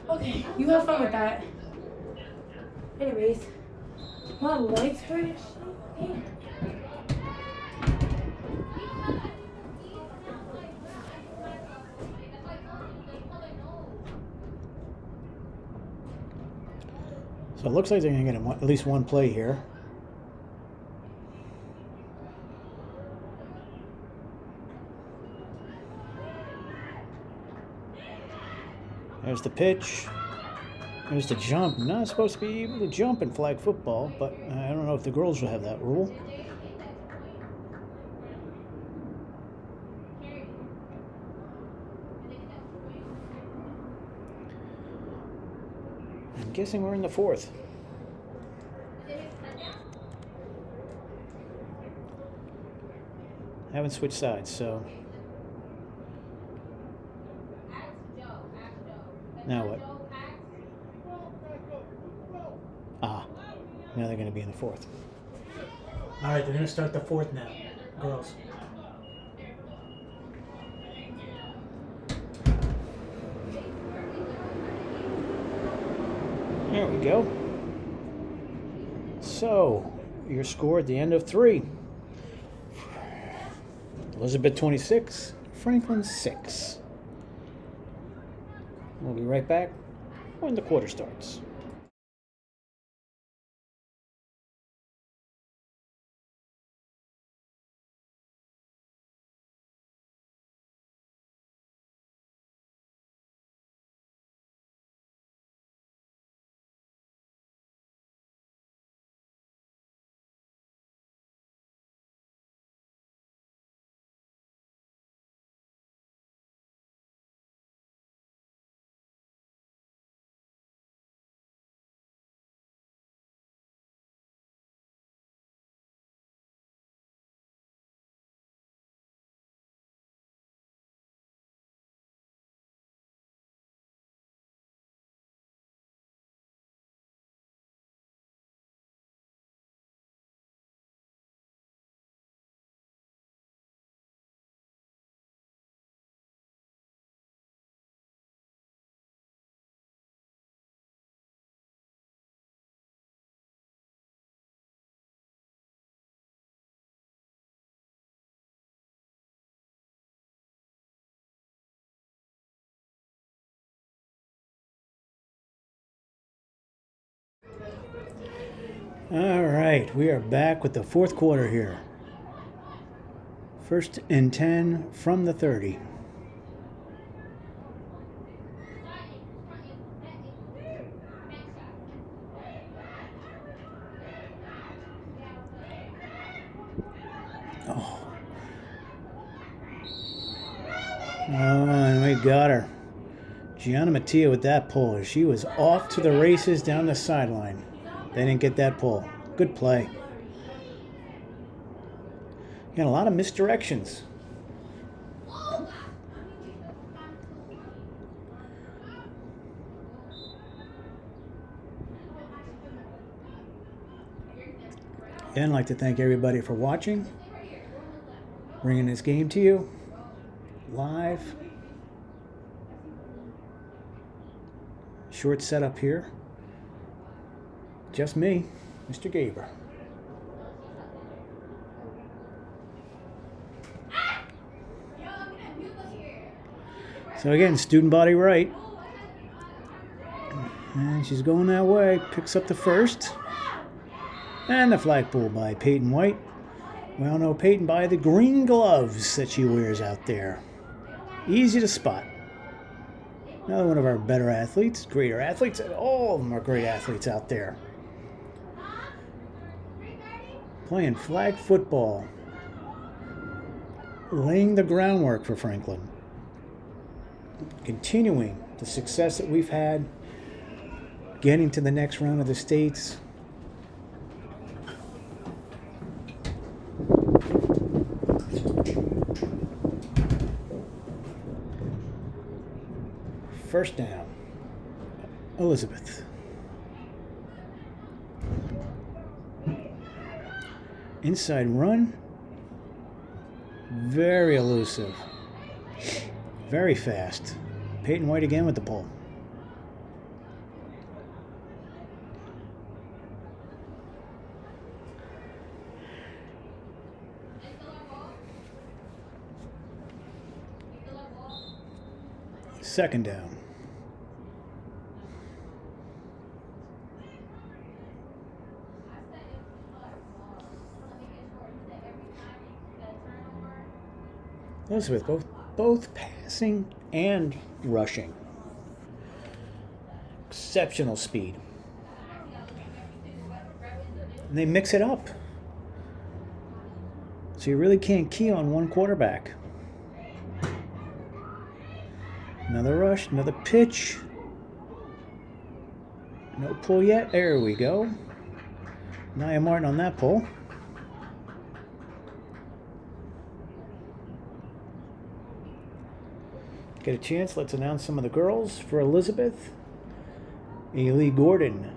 Speaker 2: Okay, you have fun with that. Anyways, my legs hurt and shit.
Speaker 1: So it looks like they're going to get at least one play here. There's the pitch. There's the jump. Not supposed to be able to jump in flag football, but I don't know if the girls will have that rule. I'm guessing we're in the fourth. Haven't switched sides, so. Now what? Ah, now they're going to be in the fourth. All right, they're going to start the fourth now, girls. There we go. So, your score at the end of 3. Elizabeth 26, Franklin 6. We'll be right back when the quarter starts. All right, we are back with the fourth quarter here. 1st and 10 from the 30. Oh, and we got her. Gianna Mattia with that pull. She was off to the races down the sideline. They didn't get that pull. Good play. Got a lot of misdirections. Again, I'd like to thank everybody for watching, bringing this game to you live. Short setup here. Just me, Mr. Gaber. So again, student body right. And she's going that way. Picks up the first. And the flag pull by Peyton White. We all know Peyton by the green gloves that she wears out there. Easy to spot. Another one of our better athletes, greater athletes. All of them are great athletes out there. Playing flag football. Laying the groundwork for Franklin. Continuing the success that we've had. Getting to the next round of the states. First down. Elizabeth. Inside run. Very elusive. Very fast. Peyton White again with the pull. Second down. Elizabeth, both passing and rushing. Exceptional speed. And they mix it up. So you really can't key on one quarterback. Another rush, another pitch. No pull yet. There we go. Nia Martin on that pull. Get a chance, let's announce some of the girls. For Elizabeth, Ailey Gordon,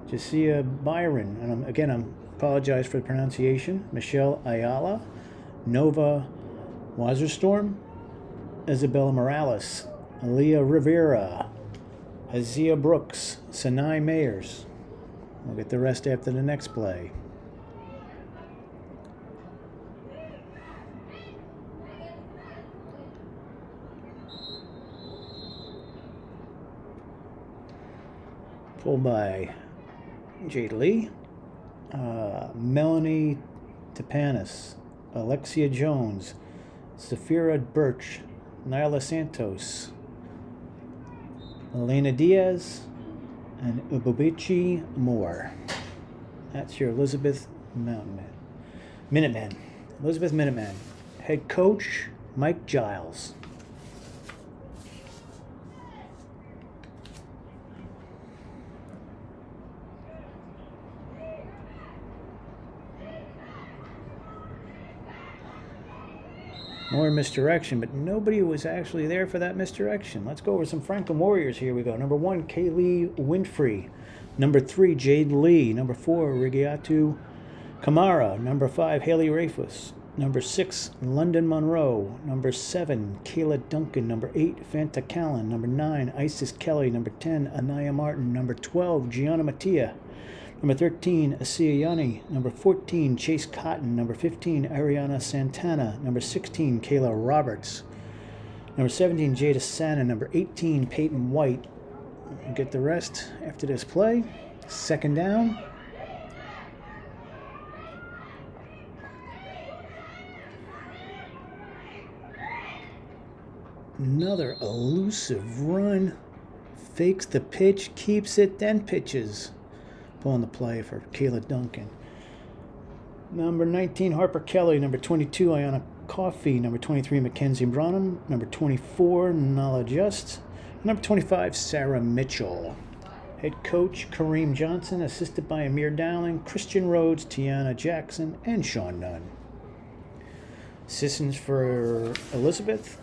Speaker 1: Jacia Byron, and I apologize for the pronunciation, Michelle Ayala, Nova Wazerstorm, Isabella Morales, Aaliyah Rivera, Hazia Brooks, Sanai Mayers. We'll get the rest after the next play. Pulled by Jade Lee, Melanie Tapanis, Alexia Jones, Zafira Birch, Nyla Santos, Elena Diaz, and Ubobichi Moore. That's your Elizabeth Minuteman. Elizabeth Minuteman. Head coach, Mike Giles. More misdirection, but nobody was actually there for that misdirection. Let's go over some Franklin Warriors. Here we go. Number 1, Kaylee Winfrey. Number 3, Jade Lee. Number 4, Rigiatu Kamara. Number 5, Haley Rafus. Number 6, London Monroe. Number 7, Kayla Duncan. Number 8, Fanta Callan. Number 9, Isis Kelly. Number 10, Anaya Martin. Number 12, Gianna Mattia. Number 13, Asiya Yanni. Number 14, Chase Cotton. Number 15, Ariana Santana. Number 16, Kayla Roberts. Number 17, Jada Sana. Number 18, Peyton White. We'll get the rest after this play. Second down. Another elusive run. Fakes the pitch, keeps it, then pitches. Pulling the play for Kayla Duncan. Number 19, Harper Kelly. Number 22, Ayana Coffey. Number 23, Mackenzie Branham. Number 24, Nala Just. Number 25, Sarah Mitchell. Head coach, Kareem Johnson. Assisted by Amir Dowling, Christian Rhodes, Tiana Jackson, and Sean Nunn. Assistants for Elizabeth,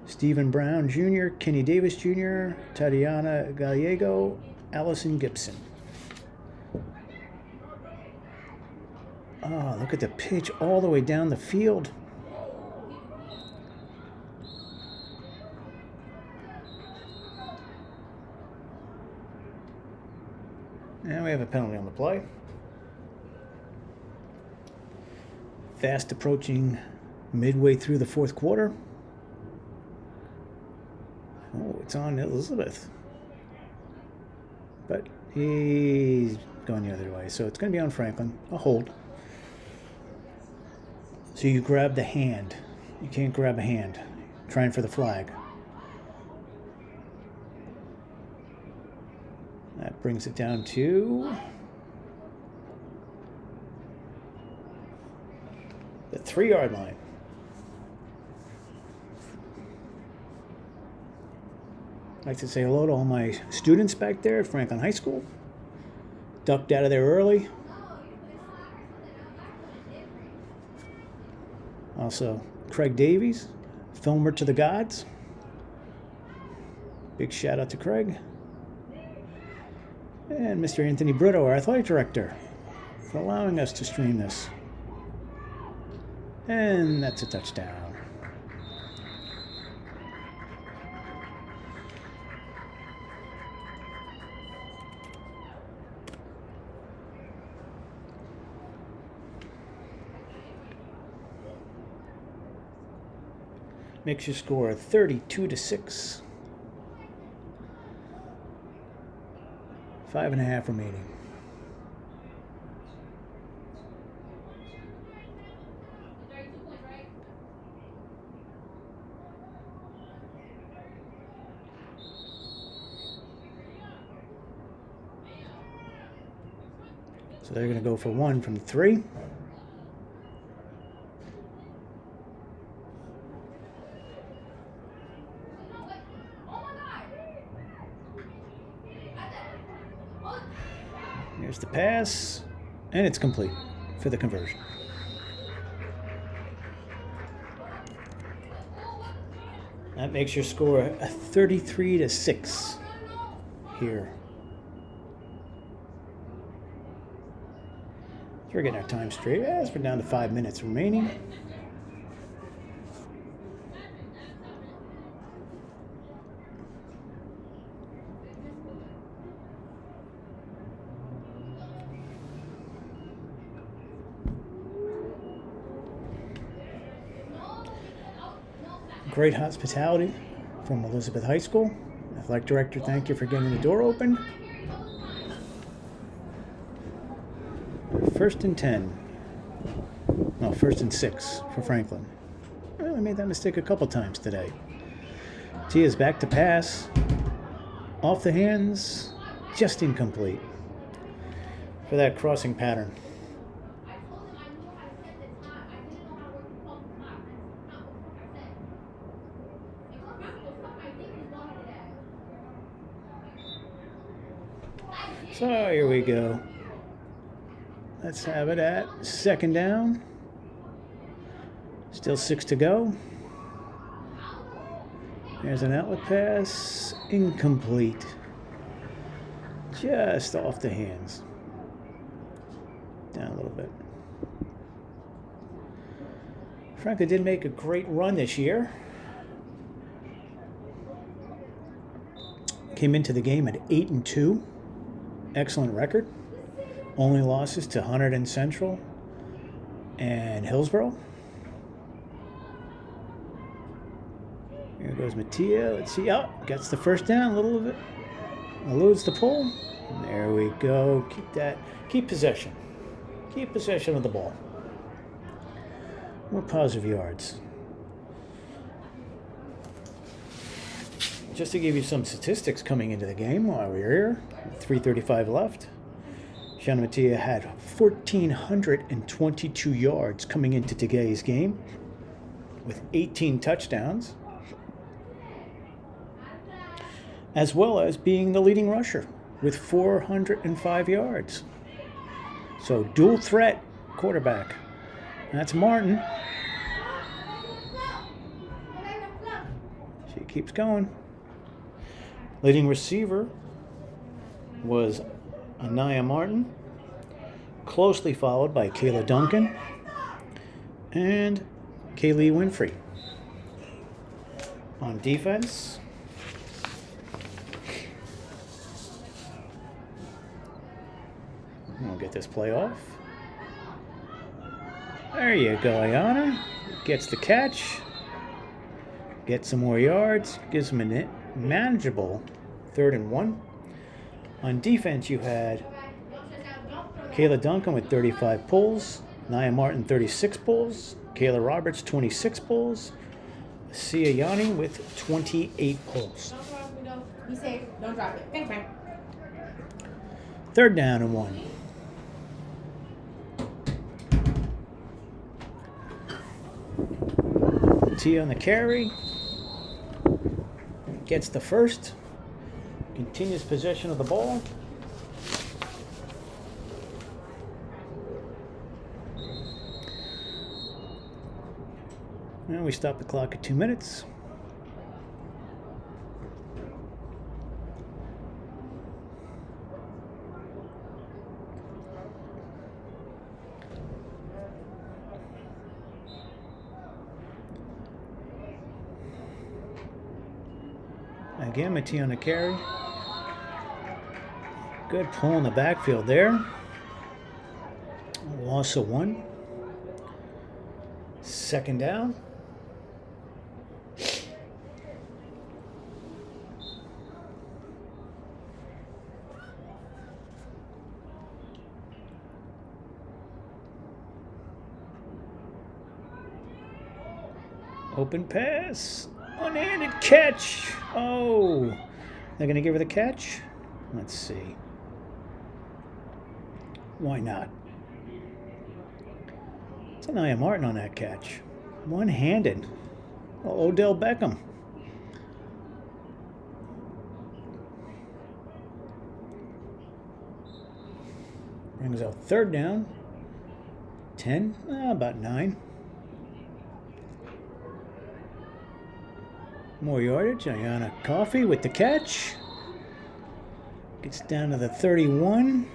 Speaker 1: Stephen Brown Jr., Kenny Davis Jr., Tatiana Gallego, Allison Gibson. Oh, look at the pitch all the way down the field. And we have a penalty on the play. Fast approaching midway through the fourth quarter. Oh, it's on Elizabeth. But he's going the other way, so it's going to be on Franklin. A hold. So you grab the hand. You can't grab a hand. Trying for the flag. That brings it down to 3-yard line. I'd like to say hello to all my students back there at Franklin High School. Ducked out of there early. Also, Craig Davies, filmer to the gods. Big shout out to Craig. And Mr. Anthony Brito, our athletic director, for allowing us to stream this. And that's a touchdown. Makes your score 32-6. 5.5 remaining. So they're going to go for 1 from 3. Here's the pass, and it's complete for the conversion. That makes your score 33-6 here. So we're getting our time straight as we're down to 5 minutes remaining. Great hospitality from Elizabeth High School. Athletic director, thank you for getting the door open. 1st and 10. No, 1st and 6 for Franklin. Well, I made that mistake a couple times today. Tia's back to pass. Off the hands. Just incomplete for that crossing pattern. So here we go. Let's have it at 2nd down. Still 6 to go. There's an outlet pass. Incomplete. Just off the hands. Down a little bit. Franklin did make a great run this year. Came into the game at 8-2. Excellent record. Only losses to Hunterdon Central and Hillsborough. Here goes Mattia. Let's see. Oh, gets the first down. A little of it. Eludes the pull. And there we go. Keep possession. Keep possession of the ball. More positive yards. Just to give you some statistics coming into the game while we're here, 3:35 left. Shannon Mattia had 1,422 yards coming into today's game with 18 touchdowns, as well as being the leading rusher with 405 yards. So dual threat quarterback. That's Martin. She keeps going. Leading receiver was Anaya Martin, closely followed by Kayla Duncan and Kaylee Winfrey. On defense, we'll get this play off. There you go, Ayana. Gets the catch. Gets some more yards. Gives him a manageable 3rd and 1. On defense, you had Kayla Duncan with 35 pulls, Nia Martin 36 pulls, Kayla Roberts 26 pulls, Sia Yanni with 28 pulls.
Speaker 2: Be safe. Don't drop it. Bang, bang.
Speaker 1: 3rd down and 1. Mattia on the carry. Gets the first. Continues possession of the ball. And we stop the clock at 2 minutes. Again, Mattia on the carry. Good pull in the backfield there. Loss of 1. Second down. Open pass. Unhanded catch. Oh, they're going to give her the catch? Let's see. Why not? It's Anaya Martin on that catch. One-handed. Oh, Odell Beckham. Brings out third down. 10, about 9. More yardage. Ayana Coffey with the catch. Gets down to the 21.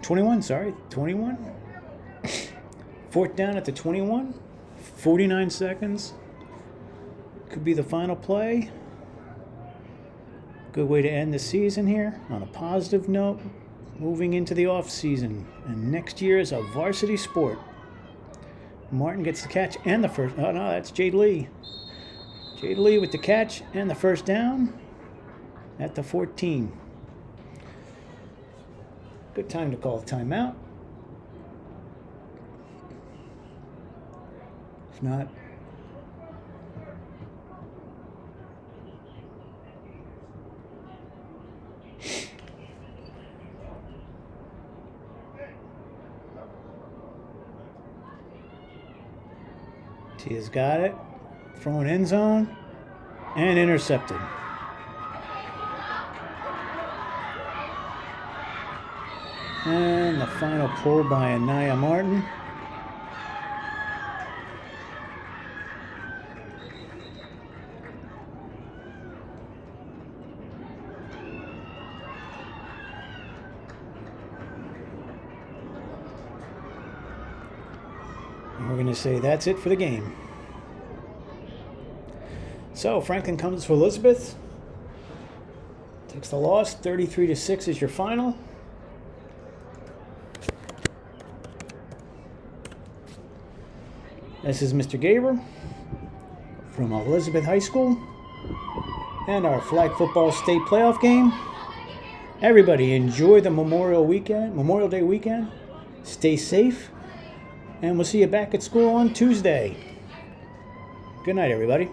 Speaker 1: 21, sorry. 21. Fourth down at the 21. 49 seconds. Could be the final play. Good way to end the season here on a positive note. Moving into the off season. And next year is a varsity sport. Martin gets the catch and the first. Oh, no, that's Jade Lee. Jade Lee with the catch and the first down at the 14. Good time to call a timeout. If not, Tia's got it. Throwing end zone and intercepted. And the final pull by Anaya Martin. And we're going to say that's it for the game. So Franklin comes to Elizabeth. Takes the loss. 33-6 is your final. This is Mr. Gaber from Elizabeth High School and our flag football state playoff game. Everybody enjoy the Memorial Day weekend. Stay safe, and we'll see you back at school on Tuesday. Good night, everybody.